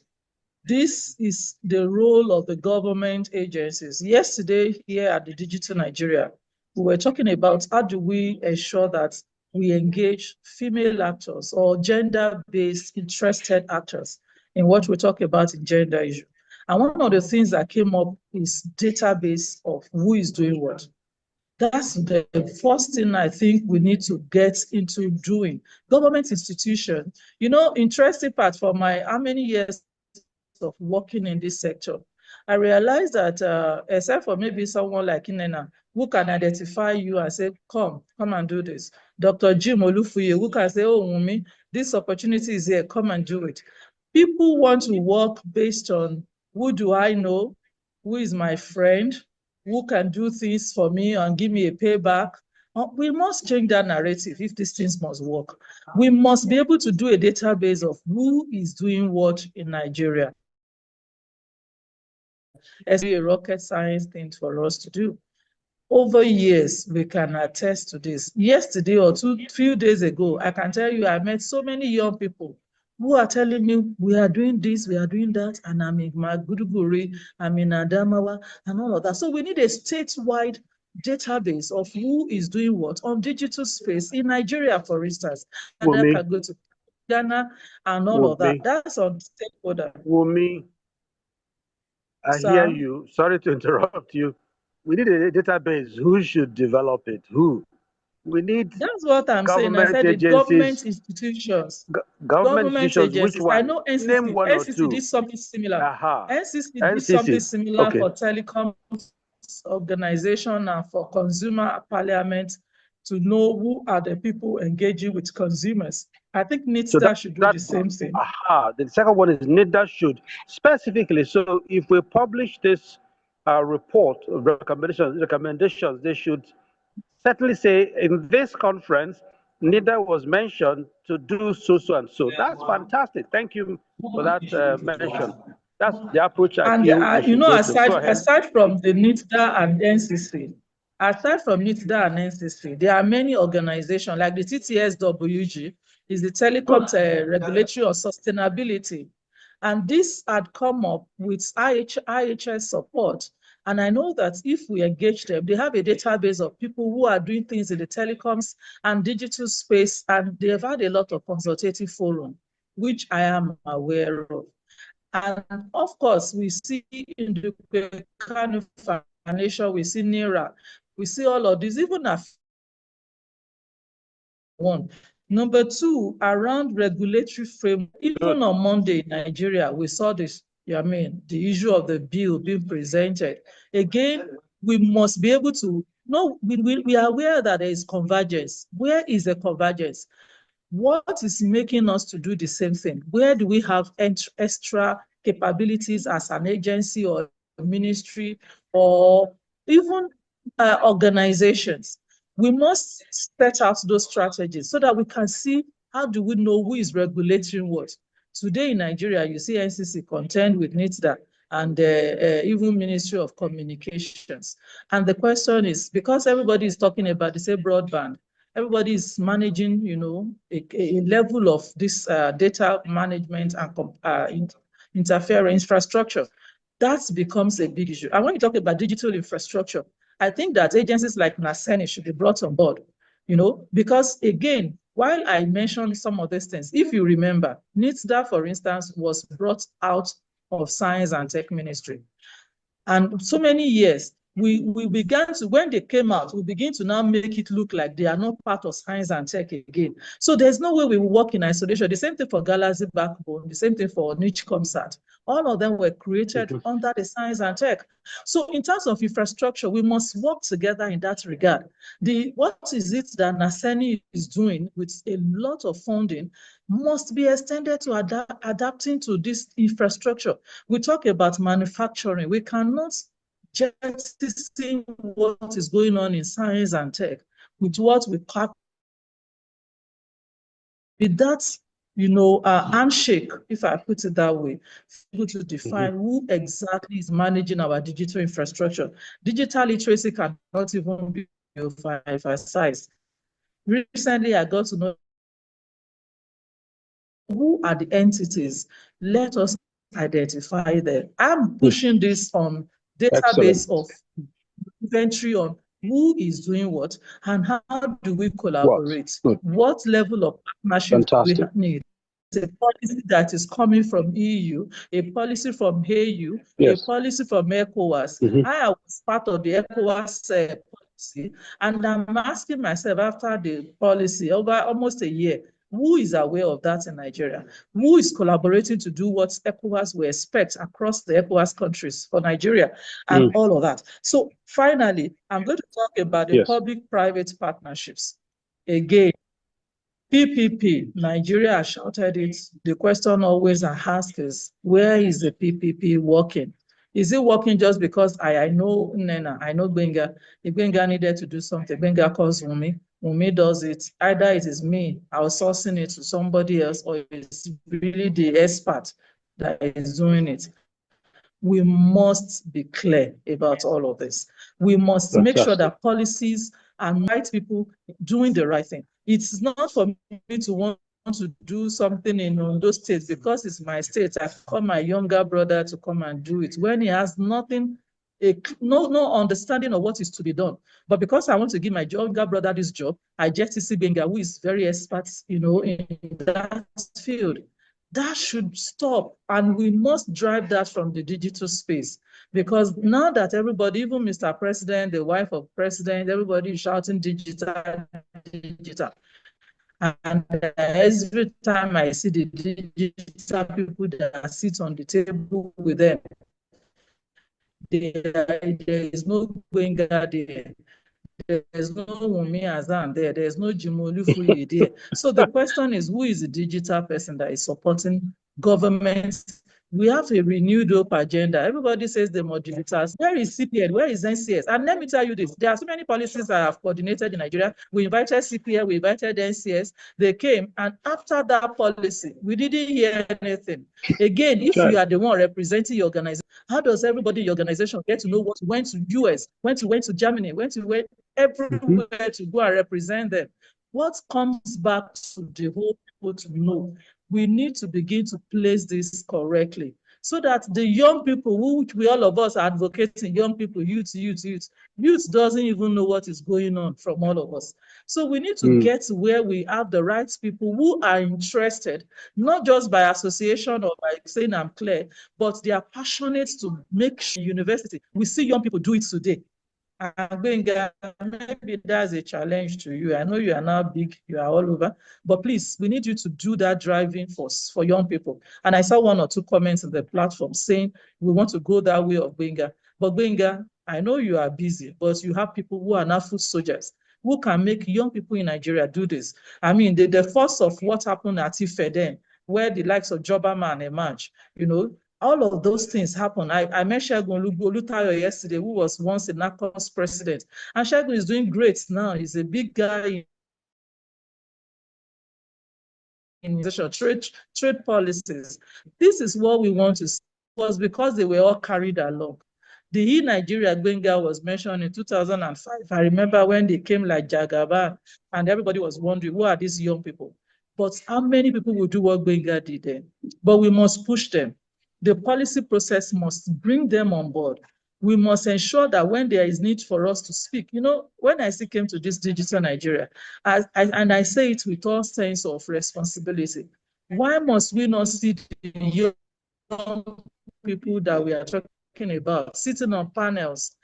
This is the role of the government agencies. Yesterday, here at the Digital Nigeria, we were talking about how do we ensure that we engage female actors or gender-based interested actors in what we talk about in gender issue. And one of the things that came up is database of who is doing what. That's the first thing I think we need to get into doing. Government institution, you know, interesting part for my how many years of working in this sector, I realized that except for maybe someone like Nnenna, who can identify you and say, come and do this. Dr. Jim Olufuye, who can say, oh, Wunmi, this opportunity is here, come and do it. People want to work based on who do I know, who is my friend, who can do things for me and give me a payback. We must change that narrative if these things must work. We must be able to do a database of who is doing what in Nigeria. It's a rocket science thing for us to do. Over years, we can attest to this. Yesterday or few days ago, I can tell you I met so many young people who are telling me we are doing this, we are doing that, and I'm in Maguduguri, I'm in Adamawa, and all of that. So we need a statewide database of who is doing what on digital space in Nigeria, for instance. And I can go to Ghana and all of that. That's on stakeholder. Wunmi, I hear you. Sorry to interrupt you. We need a database. Who should develop it? Who? We need. That's what I'm saying. I said the government institutions. Government institutions. Agencies. Which one? I know NCC. Name one or NCC two. did something similar. NCC did NCC. something similar Okay. for telecom organization and for consumer parliament to know who are the people engaging with consumers. I think NITDA should do the same thing. The second one is NITDA should specifically. So if we publish this report of recommendations, they should certainly say in this conference, NITDA was mentioned to do so and so. That's fantastic. Thank you for that mention. That's the approach I feel we should you know, go aside from the NITDA and NCC, aside from NITDA and NCC, there are many organizations like the TTSWG, is the Telecom Regulatory or Sustainability. And this had come up with IHS support. And I know that if we engage them, they have a database of people who are doing things in the telecoms and digital space, and they've had a lot of consultative forum, which I am aware of. And of course, we see in the kind of foundation, we see NERA, we see all of this, even one. Number two, around regulatory framework, even on Monday in Nigeria, we saw this, the issue of the bill being presented. Again, we must be able to, we are aware that there is convergence. Where is the convergence? What is making us to do the same thing? Where do we have extra capabilities as an agency or a ministry or even organizations? We must set out those strategies so that we can see how do we know who is regulating what. Today in Nigeria, you see NCC contend with NITDA and even Ministry of Communications. And the question is, because everybody is talking about the same broadband, everybody is managing, a level of this data management and interfere in infrastructure. That becomes a big issue. And when you talk about digital infrastructure, I think that agencies like NASENI should be brought on board, because again, while I mentioned some of these things, if you remember, NITSDA, for instance, was brought out of Science and Tech Ministry. And so many years, we began to, when they came out, we begin to now make it look like they are not part of Science and Tech again. So there's no way we will work in isolation. The same thing for Galaxy Backbone, the same thing for Niche Comsat. All of them were created under the Science and Tech. So in terms of infrastructure, we must work together in that regard. What is it that NASENI is doing with a lot of funding must be extended to adapting to this infrastructure. We talk about manufacturing. We cannot just see what is going on in Science and Tech with what we call with that, handshake, if I put it that way, able to define who exactly is managing our digital infrastructure. Digital literacy cannot even be emphasized. Recently, I got to know who are the entities. Let us identify them. I'm pushing this on database of inventory on who is doing what and how do we collaborate. What level of partnership do we need? A policy that is coming from EU, a policy from AU, a policy from ECOWAS. I was part of the ECOWAS policy, and I'm asking myself after the policy over almost a year, who is aware of that in Nigeria? Who is collaborating to do what ECOWAS will expect across the ECOWAS countries for Nigeria and all of that? So finally, I'm going to talk about the public-private partnerships. Again, PPP, Nigeria has shouted it. The question always I ask is, where is the PPP working? Is it working just because I know Nnenna, I know Gbenga? If Gbenga needed to do something, Gbenga calls Wunmi. Wunmi does it. Either it is me outsourcing it to somebody else, or it's really the expert that is doing it. We must be clear about all of this. We must make sure that policies and right people doing the right thing. It's not for me to want to do something in those states because it's my state. I call my younger brother to come and do it when he has nothing, no understanding of what is to be done. But because I want to give my younger brother this job, I just see Gbenga, who is very expert, in that field. That should stop, and we must drive that from the digital space, because now that everybody, even Mr. President, the wife of President, everybody is shouting digital, digital. And every time I see the digital people that sit on the table with them, there is no Gbenga there. There's no Wunmi Hassan there. There's no Jimolufuyi there. So the question is, who is the digital person that is supporting government? We have a renewed hope agenda. Everybody says the modulators. Where is CPN? Where is NCS? And let me tell you this, there are so many policies that have coordinated in Nigeria. We invited CPN, we invited NCS. They came, and after that policy, we didn't hear anything. Again, if you are the one representing your organization, how does everybody in your organization get to know what went to US, went to Germany, went everywhere to go and represent them? What comes back to the whole people to know? We need to begin to place this correctly so that the young people, which we all of us are advocating, young people, youth doesn't even know what is going on from all of us. So we need to get to where we have the right people who are interested, not just by association or by saying I'm clear, but they are passionate to make sure university. We see young people do it today. Gbenga, maybe that's a challenge to you. I know you are now big, you are all over, but please, we need you to do that driving force for young people. And I saw one or two comments on the platform saying we want to go that way of Gbenga. But Gbenga, I know you are busy, but you have people who are now foot soldiers who can make young people in Nigeria do this. I mean, the force of what happened at AfICTA, where the likes of Joberman emerged, all of those things happen. I met Segun Olutayo yesterday, who was once a NACOS president. And Segun is doing great now. He's a big guy in trade policies. This is what we want to see. It was because they were all carried along. The Nigeria Gbenga was mentioned in 2005. I remember when they came like Jagaban, and everybody was wondering, who are these young people? But how many people will do what Gbenga did then? But we must push them. The policy process must bring them on board. We must ensure that when there is need for us to speak, you know, when I still came to this digital Nigeria, and I say it with all sense of responsibility, why must we not see the young people that we are talking about sitting on panels,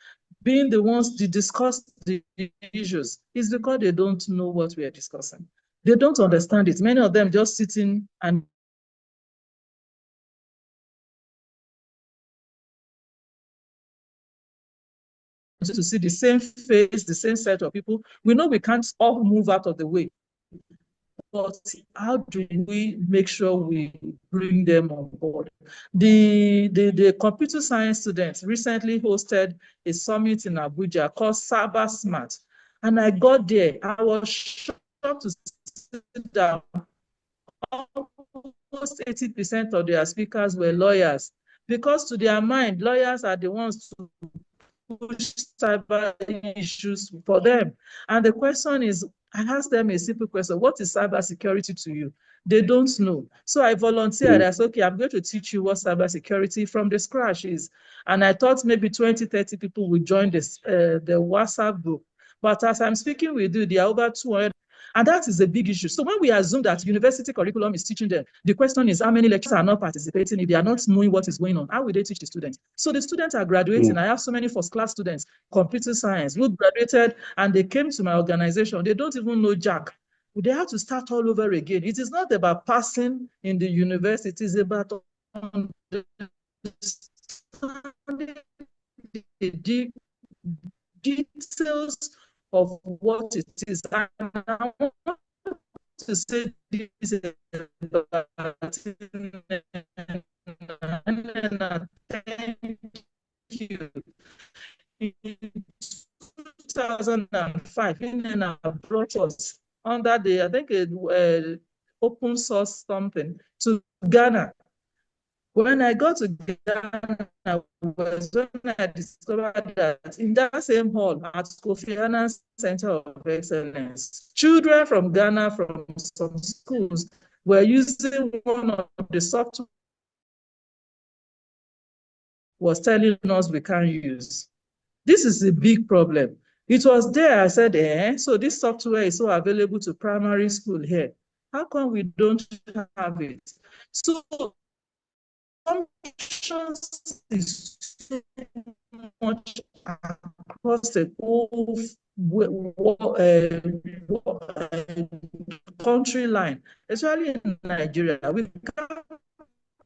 being the ones to discuss the issues? It's because they don't know what we are discussing. They don't understand it. Many of them just sitting and to see the same face, the same set of people. We know we can't all move out of the way, but how do we make sure we bring them on board? The computer science students recently hosted a summit in Abuja called Cyber Smart. And I got there, I was shocked to see that almost 80% of their speakers were lawyers, because to their mind, lawyers are the ones to push cyber issues for them. And the question is, I asked them a simple question: what is cyber security to you? They don't know. So I volunteered. I said, okay, I'm going to teach you what cyber security from the scratch is. And I thought maybe 20, 30 people would join this, the WhatsApp group. But as I'm speaking with you, there are over 200. And that is a big issue. So when we assume that university curriculum is teaching them, the question is how many lecturers are not participating if they are not knowing what is going on? How will they teach the students? So the students are graduating. I have so many first-class students, computer science, who graduated and they came to my organization. They don't even know Jack. They have to start all over again. It is not about passing in the university. It is about understanding the details of what it is. And I want to say this about Nnenna. Thank you. In 2005, Nnenna brought us under the, I think, open source something to Ghana. When I got to Ghana was when I discovered that in that same hall at Kofi Annan's Center of Excellence, children from Ghana from some schools were using one of the software was telling us we can't use. This is a big problem. It was there, I said, so this software is so available to primary school here. How come we don't have it? So functions is so much across the whole country line, especially in Nigeria. We can't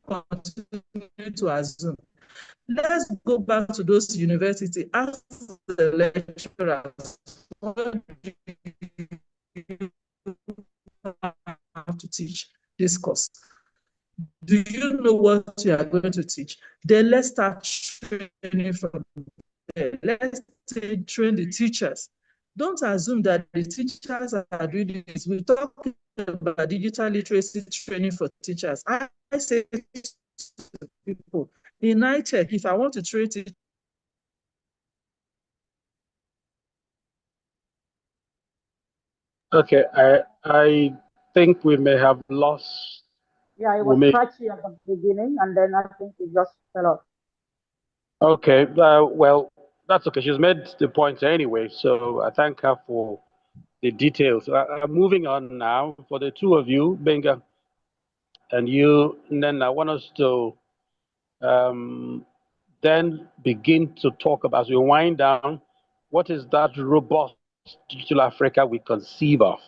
continue to assume. Let's go back to those universities. Ask the lecturers, what do you have to teach this course? Do you know what you are going to teach? Then let's start training from there. Let's train the teachers. Don't assume that the teachers are doing this. We're talking about digital literacy training for teachers. I say to people, in iTech, if I want to train teachers, Okay, I think we may have lost. Yeah, it was patchy at the beginning, and then I think it just fell off. Okay, well, that's okay. She's made the point anyway, so I thank her for the details. I'm moving on now. For the two of you, Gbenga and you, then I want us to then begin to talk about, as we wind down, what is that robust digital Africa we conceive of?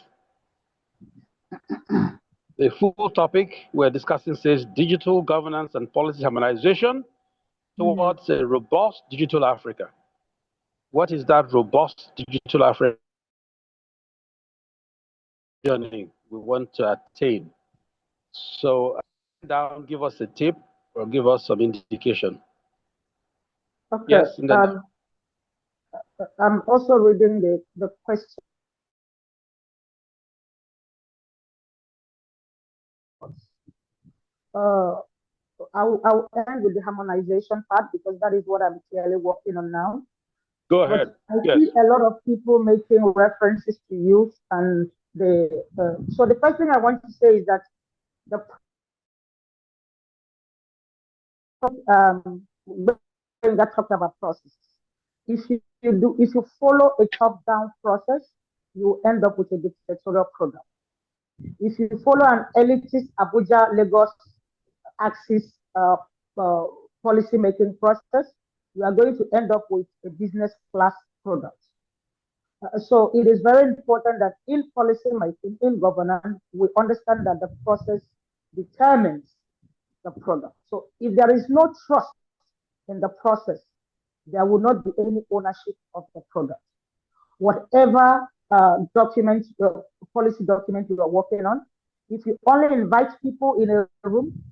The full topic we're discussing says digital governance and policy harmonization towards a robust digital Africa. What is that robust digital Africa journey we want to attain? So down, give us a tip or give us some indication. Okay. Yes. I'm also reading the question. I'll end with the harmonization part because that is what I'm clearly working on now. Go ahead. I see a lot of people making references to youth, and so the first thing I want to say is that the that talked about process. If you follow a top-down process, you end up with a dictatorial product. If you follow an elitist Abuja Lagos axis policy making process, you are going to end up with a business class product. So it is very important that in policy making, in governance, we understand that the process determines the product. So if there is no trust in the process, there will not be any ownership of the product. Whatever policy document you are working on, if you only invite people in a room,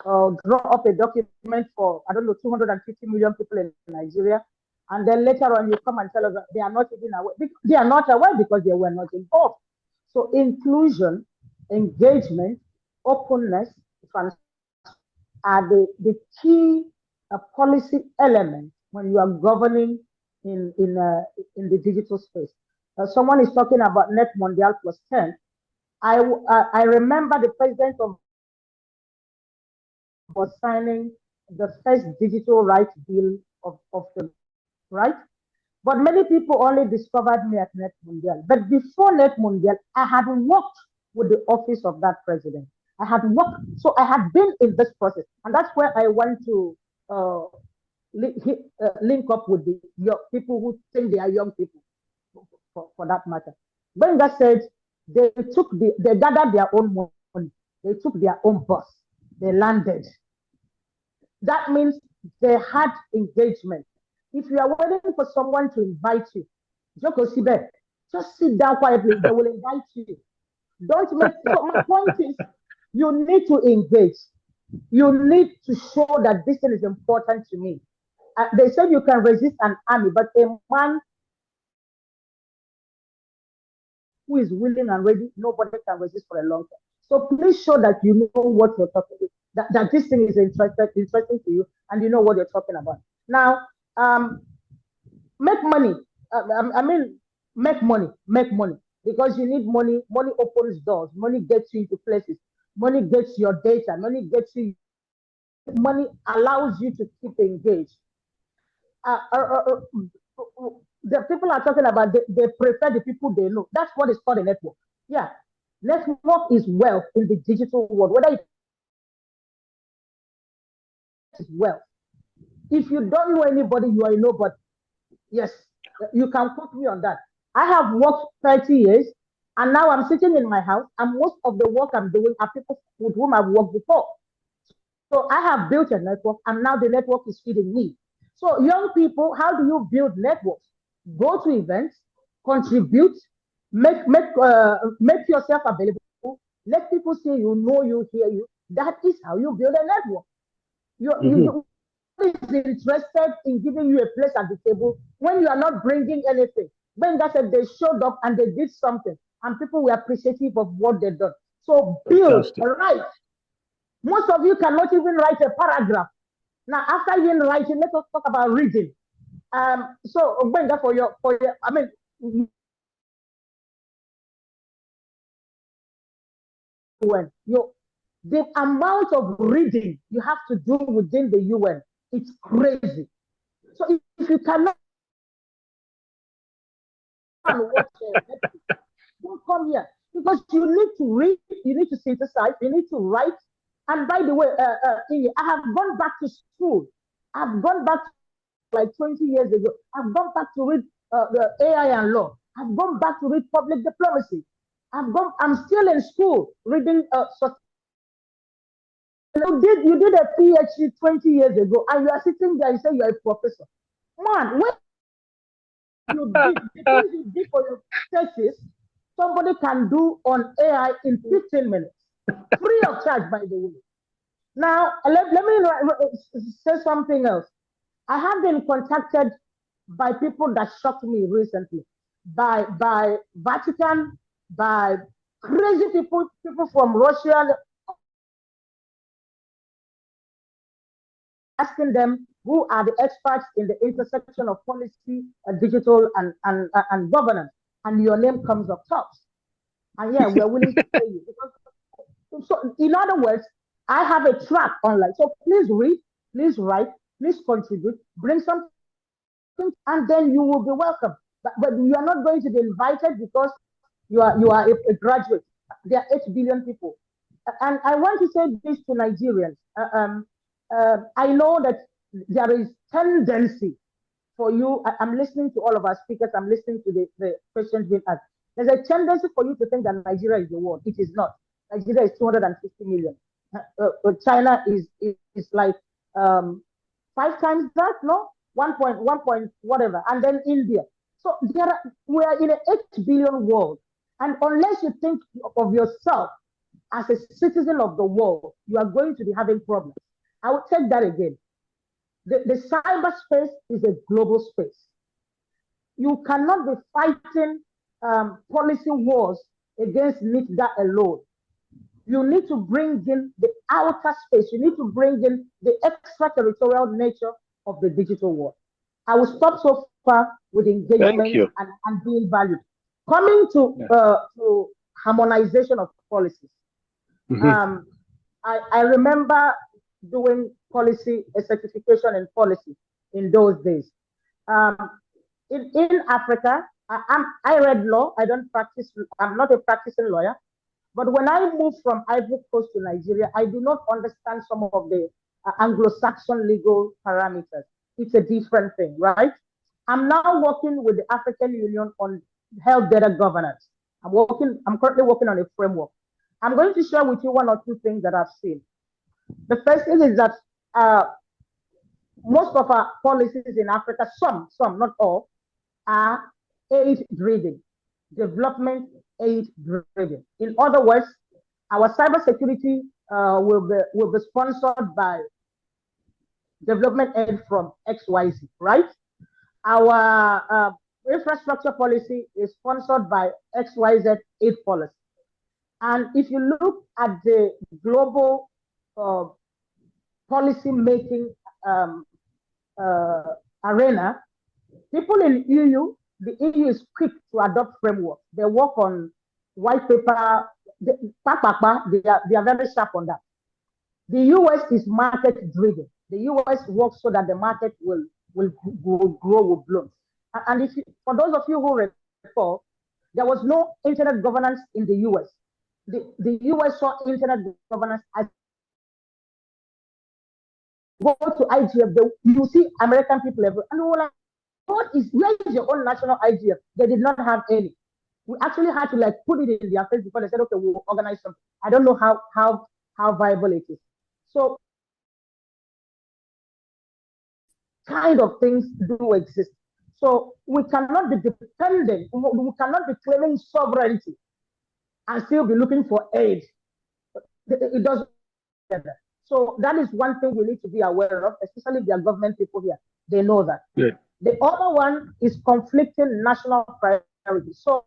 draw up a document for, I don't know, 250 million people in Nigeria, and then later on you come and tell us that they are not even aware. They are not aware because they were not involved. So inclusion, engagement, openness, are the key policy elements when you are governing in the digital space. Someone is talking about Net Mondial plus 10. I remember the president was signing the first digital rights bill of the right. But many people only discovered me at Net Mondial. But before Net Mondial, I had worked with the office of that president. I had worked, so I had been in this process, and that's where I want to link up with the people who think they are young people, for that matter. Gbenga said they gathered their own money, they took their own bus, they landed. That means they had engagement. If you are waiting for someone to invite you, just sit down quietly, they will invite you. Don't make, so my point is, you need to engage. You need to show that this thing is important to me. They said you can resist an army, but a man who is willing and ready, nobody can resist for a long time. So please show that you know what you're talking about, that this thing is interesting to you, and you know what you're talking about. Now, make money. Make money. Because you need money. Money opens doors. Money gets you into places. Money gets your data. Money allows you to keep engaged. The people are talking about they prefer the people they know. That's what is called a network. Yeah, network is wealth in the digital world. Whether it is wealth. If you don't know anybody, you are a nobody. Yes, you can quote me on that. I have worked 30 years, and now I'm sitting in my house, and most of the work I'm doing are people with whom I've worked before. So I have built a network, and now the network is feeding me. So young people, how do you build networks? Go to events, contribute, make yourself available. Let people say you know you, hear you. That is how you build a network. You is interested in giving you a place at the table when you are not bringing anything. Gbenga said they showed up and they did something, and people were appreciative of what they done. So build, right? Most of you cannot even write a paragraph. Now, after you writing, let us talk about reading. So Gbenga, for your, I mean, when the amount of reading you have to do within the UN, it's crazy. So if you cannot watch don't come here, because you need to read, you need to synthesize, you need to write. And by the way, Inye, I have gone back to school. I've gone back like 20 years ago. I've gone back to read the AI and law. I've gone back to read public diplomacy. I'm still in school reading you did a PhD 20 years ago, and you are sitting there and say you're a professor. Man, when you did the things you did for your thesis, somebody can do on AI in 15 minutes, free of charge, by the way. Now, let me say something else. I have been contacted by people that shocked me recently, by Vatican, by crazy people from Russia, asking them who are the experts in the intersection of policy, digital, and governance, and your name comes up top. And yeah, we're willing to pay you. So, in other words, I have a track online. So please read, please write, please contribute, bring something, and then you will be welcome. But you are not going to be invited because you are a graduate. There are 8 billion people. And I want to say this to Nigerians. I know that there is tendency for you. I'm listening to all of our speakers. I'm listening to the questions being asked. There's a tendency for you to think that Nigeria is the world. It is not. Nigeria is 250 million. China is like 5 times that, no? 1 point whatever. And then India. So we are in an 8 billion world. And unless you think of yourself as a citizen of the world, you are going to be having problems. I will take that again. The cyberspace is a global space. You cannot be fighting policy wars against NITDA alone. You need to bring in the outer space. You need to bring in the extraterritorial nature of the digital world. I will stop so far with engagement and being valued. Coming to harmonization of policies. Mm-hmm. I remember doing policy, a certification in policy in those days. In Africa, I read law. I don't practice. I'm not a practicing lawyer. But when I moved from Ivory Coast to Nigeria, I do not understand some of the Anglo-Saxon legal parameters. It's a different thing, right? I'm now working with the African Union on health data governance. I'm currently working on a framework. I'm going to share with you 1 or 2 things that I've seen. The first thing is that most of our policies in Africa, some, not all, are aid-driven, development aid-driven. In other words, our cybersecurity will be sponsored by development aid from XYZ, right? Our infrastructure policy is sponsored by XYZ aid policy. And if you look at the global policy making arena, people in EU, the EU is quick to adopt framework. They work on white paper. They are very sharp on that. The US is market driven. The US works so that the market will grow with bloom. And for those of you who recall, there was no internet governance in the US. The US saw internet governance as go to IGF, you see American people everywhere. And we were like, where is your own national IGF? They did not have any. We actually had to put it in their face before they said, okay, we'll organize something. I don't know how viable it is. So kind of things do exist. So we cannot be dependent, we cannot be claiming sovereignty and still be looking for aid. It doesn't matter. So that is one thing we need to be aware of, especially the government people here. They know that. Yeah. The other one is conflicting national priorities. So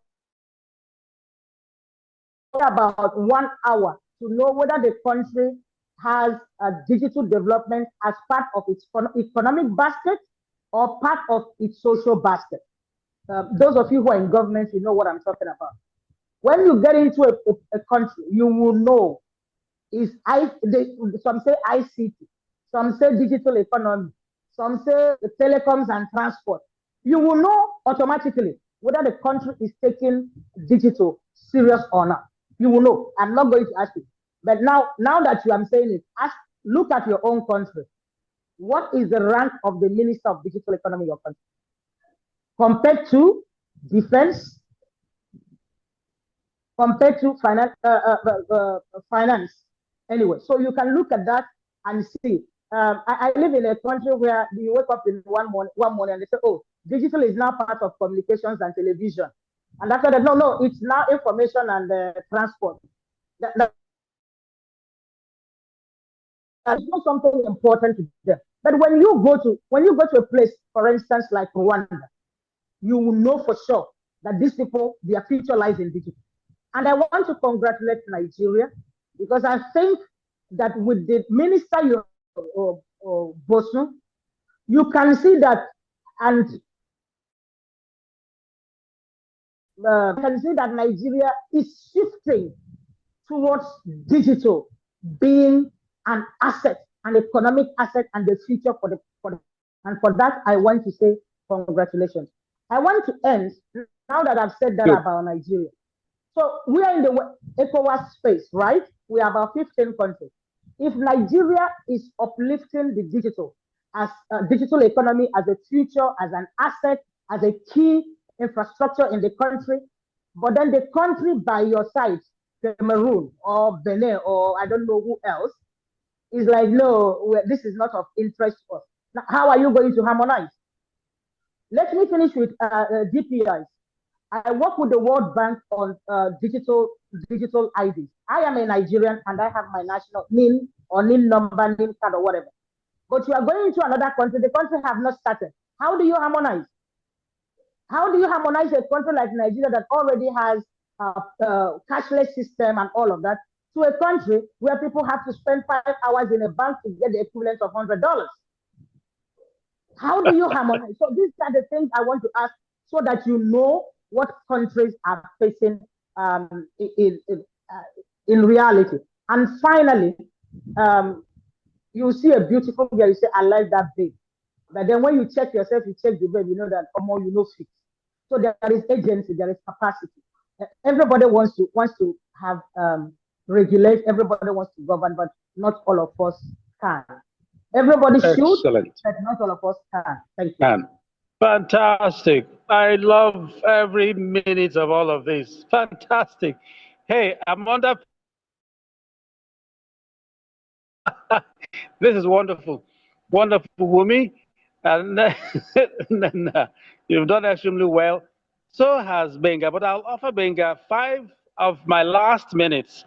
about 1 hour to know whether the country has a digital development as part of its economic basket or part of its social basket. Those of you who are in government, you know what I'm talking about. When you get into a country, you will know some say ICT, some say digital economy, some say telecoms and transport. You will know automatically whether the country is taking digital serious or not. You will know. I'm not going to ask you. But now that I'm saying it, look at your own country. What is the rank of the Minister of Digital Economy in your country? Compared to defense, compared to finance. Anyway, so you can look at that and see. I live in a country where you wake up in one morning and they say, oh, digital is now part of communications and television. And after that, no, it's now information and transport. That's not something important to them. But when you go to a place, for instance, like Rwanda, you will know for sure that these people, their future lies in digital. And I want to congratulate Nigeria, because I think that with the minister Bosu, you can see that, and can see that Nigeria is shifting towards digital being an asset, an economic asset, and the future and for that, I want to say congratulations. I want to end, now that I've said that about Nigeria. So we are in the ECOWAS space, right? We are about 15 countries. If Nigeria is uplifting the digital as a digital economy as a future, as an asset, as a key infrastructure in the country, but then the country by your side, Cameroon or Benin or I don't know who else, is like, no, this is not of interest to us. Now, how are you going to harmonize? Let me finish with DPIs. I work with the World Bank on digital IDs. I am a Nigerian and I have my national NIN or NIN number, NIN card or whatever. But you are going to another country, the country have not started. How do you harmonize? How do you harmonize a country like Nigeria that already has a cashless system and all of that to a country where people have to spend 5 hours in a bank to get the equivalent of $100? How do you harmonize? So these are the things I want to ask so that you know what countries are facing in reality. And finally, you see a beautiful girl, you say, I like that babe. But then when you check yourself, you check the babe, you know that you know fit. So there is agency, there is capacity. Everybody wants to have regulate, everybody wants to govern, but not all of us can. Everybody should, but not all of us can. Thank you. Fantastic. I love every minute of all of this. Fantastic. Hey, I'm under. This is wonderful. Wonderful, Wunmi. And you've done extremely well. So has Gbenga. But I'll offer Gbenga 5 of my last minutes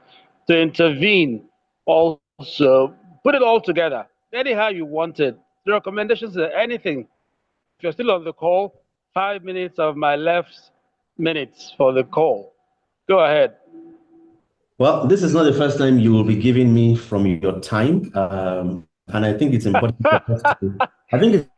to intervene also. Put it all together. Anyhow you want it. Recommendations, anything. If you're still on the call, 5 minutes of my left minutes for the call. Go ahead. Well, this is not the first time you will be giving me from your time. And I think it's important for us to, I think it's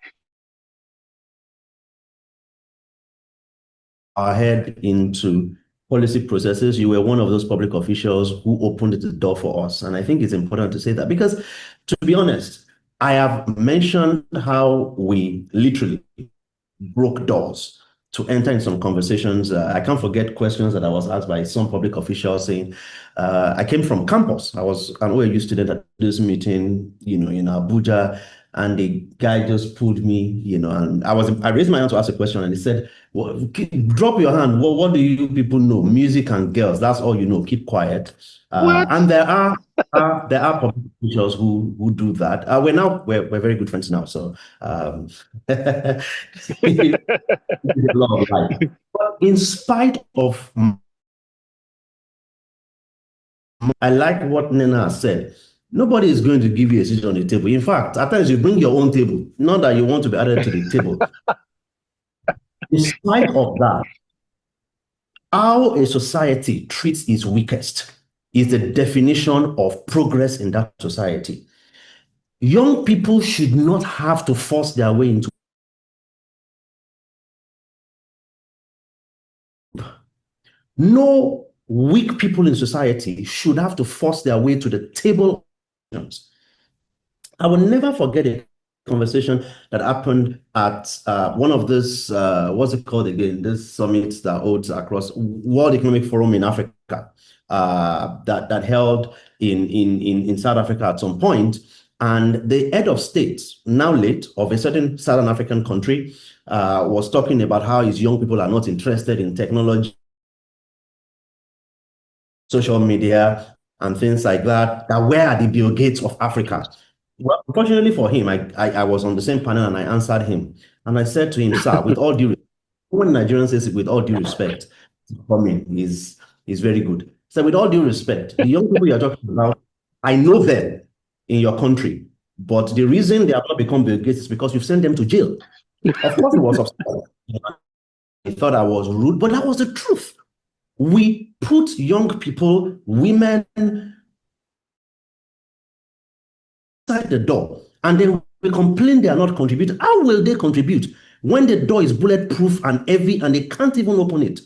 our head into policy processes. You were one of those public officials who opened the door for us. And I think it's important to say that because, to be honest, I have mentioned how we literally broke doors to enter in some conversations. I can't forget questions that I was asked by some public officials saying, I came from campus. I was an OAU student at this meeting, in Abuja, and the guy just pulled me, and I raised my hand to ask a question, and he said, well, drop your hand. Well, what do you people know? Music and girls. That's all you know. Keep quiet. And there are public officials who do that. We're very good friends now. So but in spite of, I like what Nnenna said. Nobody is going to give you a seat on the table. In fact, at times you bring your own table, not that you want to be added to the table. In spite of that, how a society treats its weakest is the definition of progress in that society. Young people should not have to force their way into. No weak people in society should have to force their way to the table. I will never forget a conversation that happened at one of this, what's it called again? This summit that holds across World Economic Forum in Africa, that held in South Africa at some point. And the head of state, now late, of a certain Southern African country, was talking about how his young people are not interested in technology, social media, and things like that. That where are the Bill Gates of Africa? Well, unfortunately for him, I was on the same panel and I answered him. And I said to him, sir, with all due respect, when Nigerian says with all due respect, coming is very good. So with all due respect, the young people you're talking about, I know them in your country, but the reason they have not become Bill Gates is because you've sent them to jail. Of course, he was upset. He thought I was rude, but that was the truth. We put young people, women, outside the door, and then we complain they are not contributing. How will they contribute when the door is bulletproof and heavy and they can't even open it?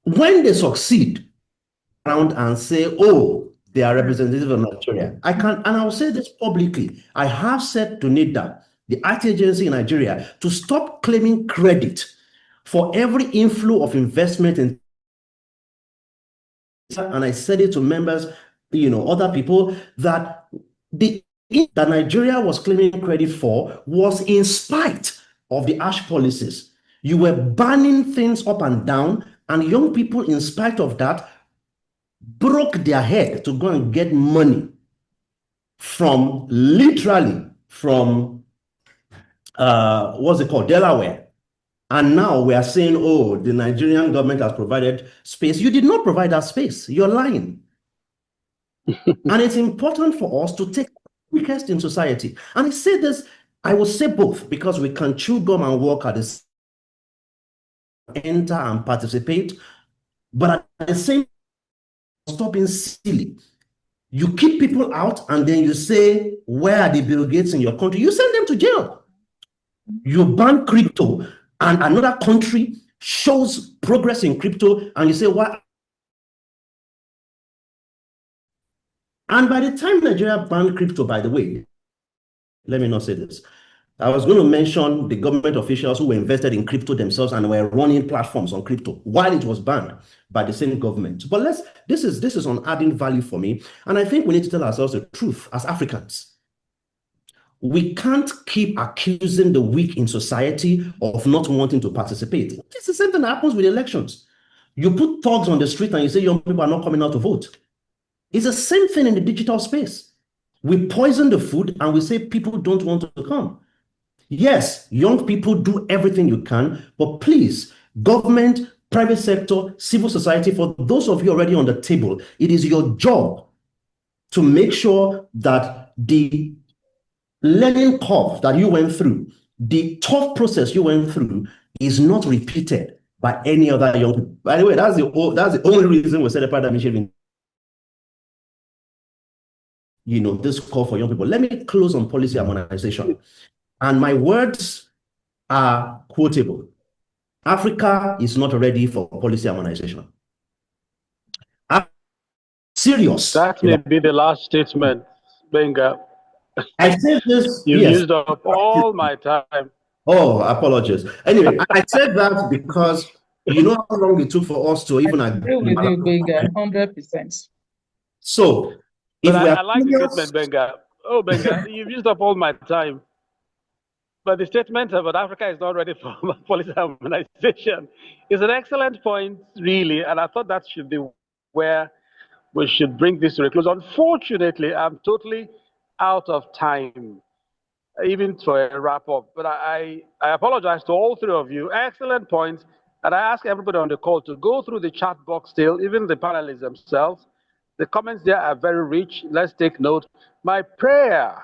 When they succeed around and say, oh, They are representative of Nigeria. I can, and I'll say this publicly. I have said to NIDA, the IT agency in Nigeria, to stop claiming credit for every inflow of investment in. And I said it to members, other people, that that Nigeria was claiming credit for was in spite of the harsh policies. You were banning things up and down, and young people, in spite of that, broke their head to go and get money literally from what's it called, Delaware. And now we are saying, oh, the Nigerian government has provided space. You did not provide that space. You're lying. And it's important for us to take the weakest in society. And I say this, I will say both, because we can chew gum and work at this, enter and participate, but at the same time, stop being silly. You keep people out and then you say, where are the Bill Gates in your country? You send them to jail. You ban crypto and another country shows progress in crypto and you say, why? And by the time Nigeria banned crypto, by the way, let me not say this. I was going to mention the government officials who were invested in crypto themselves and were running platforms on crypto while it was banned by the same government. But this is on adding value for me. And I think we need to tell ourselves the truth as Africans. We can't keep accusing the weak in society of not wanting to participate. It's the same thing that happens with elections. You put thugs on the street and you say young people are not coming out to vote. It's the same thing in the digital space. We poison the food and we say people don't want to come. Yes, young people, do everything you can, but please, government, private sector, civil society, for those of you already on the table, it is your job to make sure that the learning curve that you went through, the tough process you went through, is not repeated by any other young people. By the way, that's the only reason we set a paradigm shift in, this call for young people. Let me close on policy harmonization. And my words are quotable. Africa is not ready for policy harmonization. Serious. That may be the last statement, Gbenga. I said this. You yes. used up all my time. Oh, apologies. Anyway, I said that because you know how long it took for us to even agree with you, Gbenga, 100%. So, but I like the statement, Gbenga. Oh, Gbenga, you've used up all my time. But the statement about Africa is not ready for policy harmonization is an excellent point, really, and I thought that should be where we should bring this to a close. Unfortunately, I'm totally out of time, even for a wrap-up. But I apologize to all three of you. Excellent points. And I ask everybody on the call to go through the chat box still, even the panelists themselves. The comments there are very rich. Let's take note. My prayer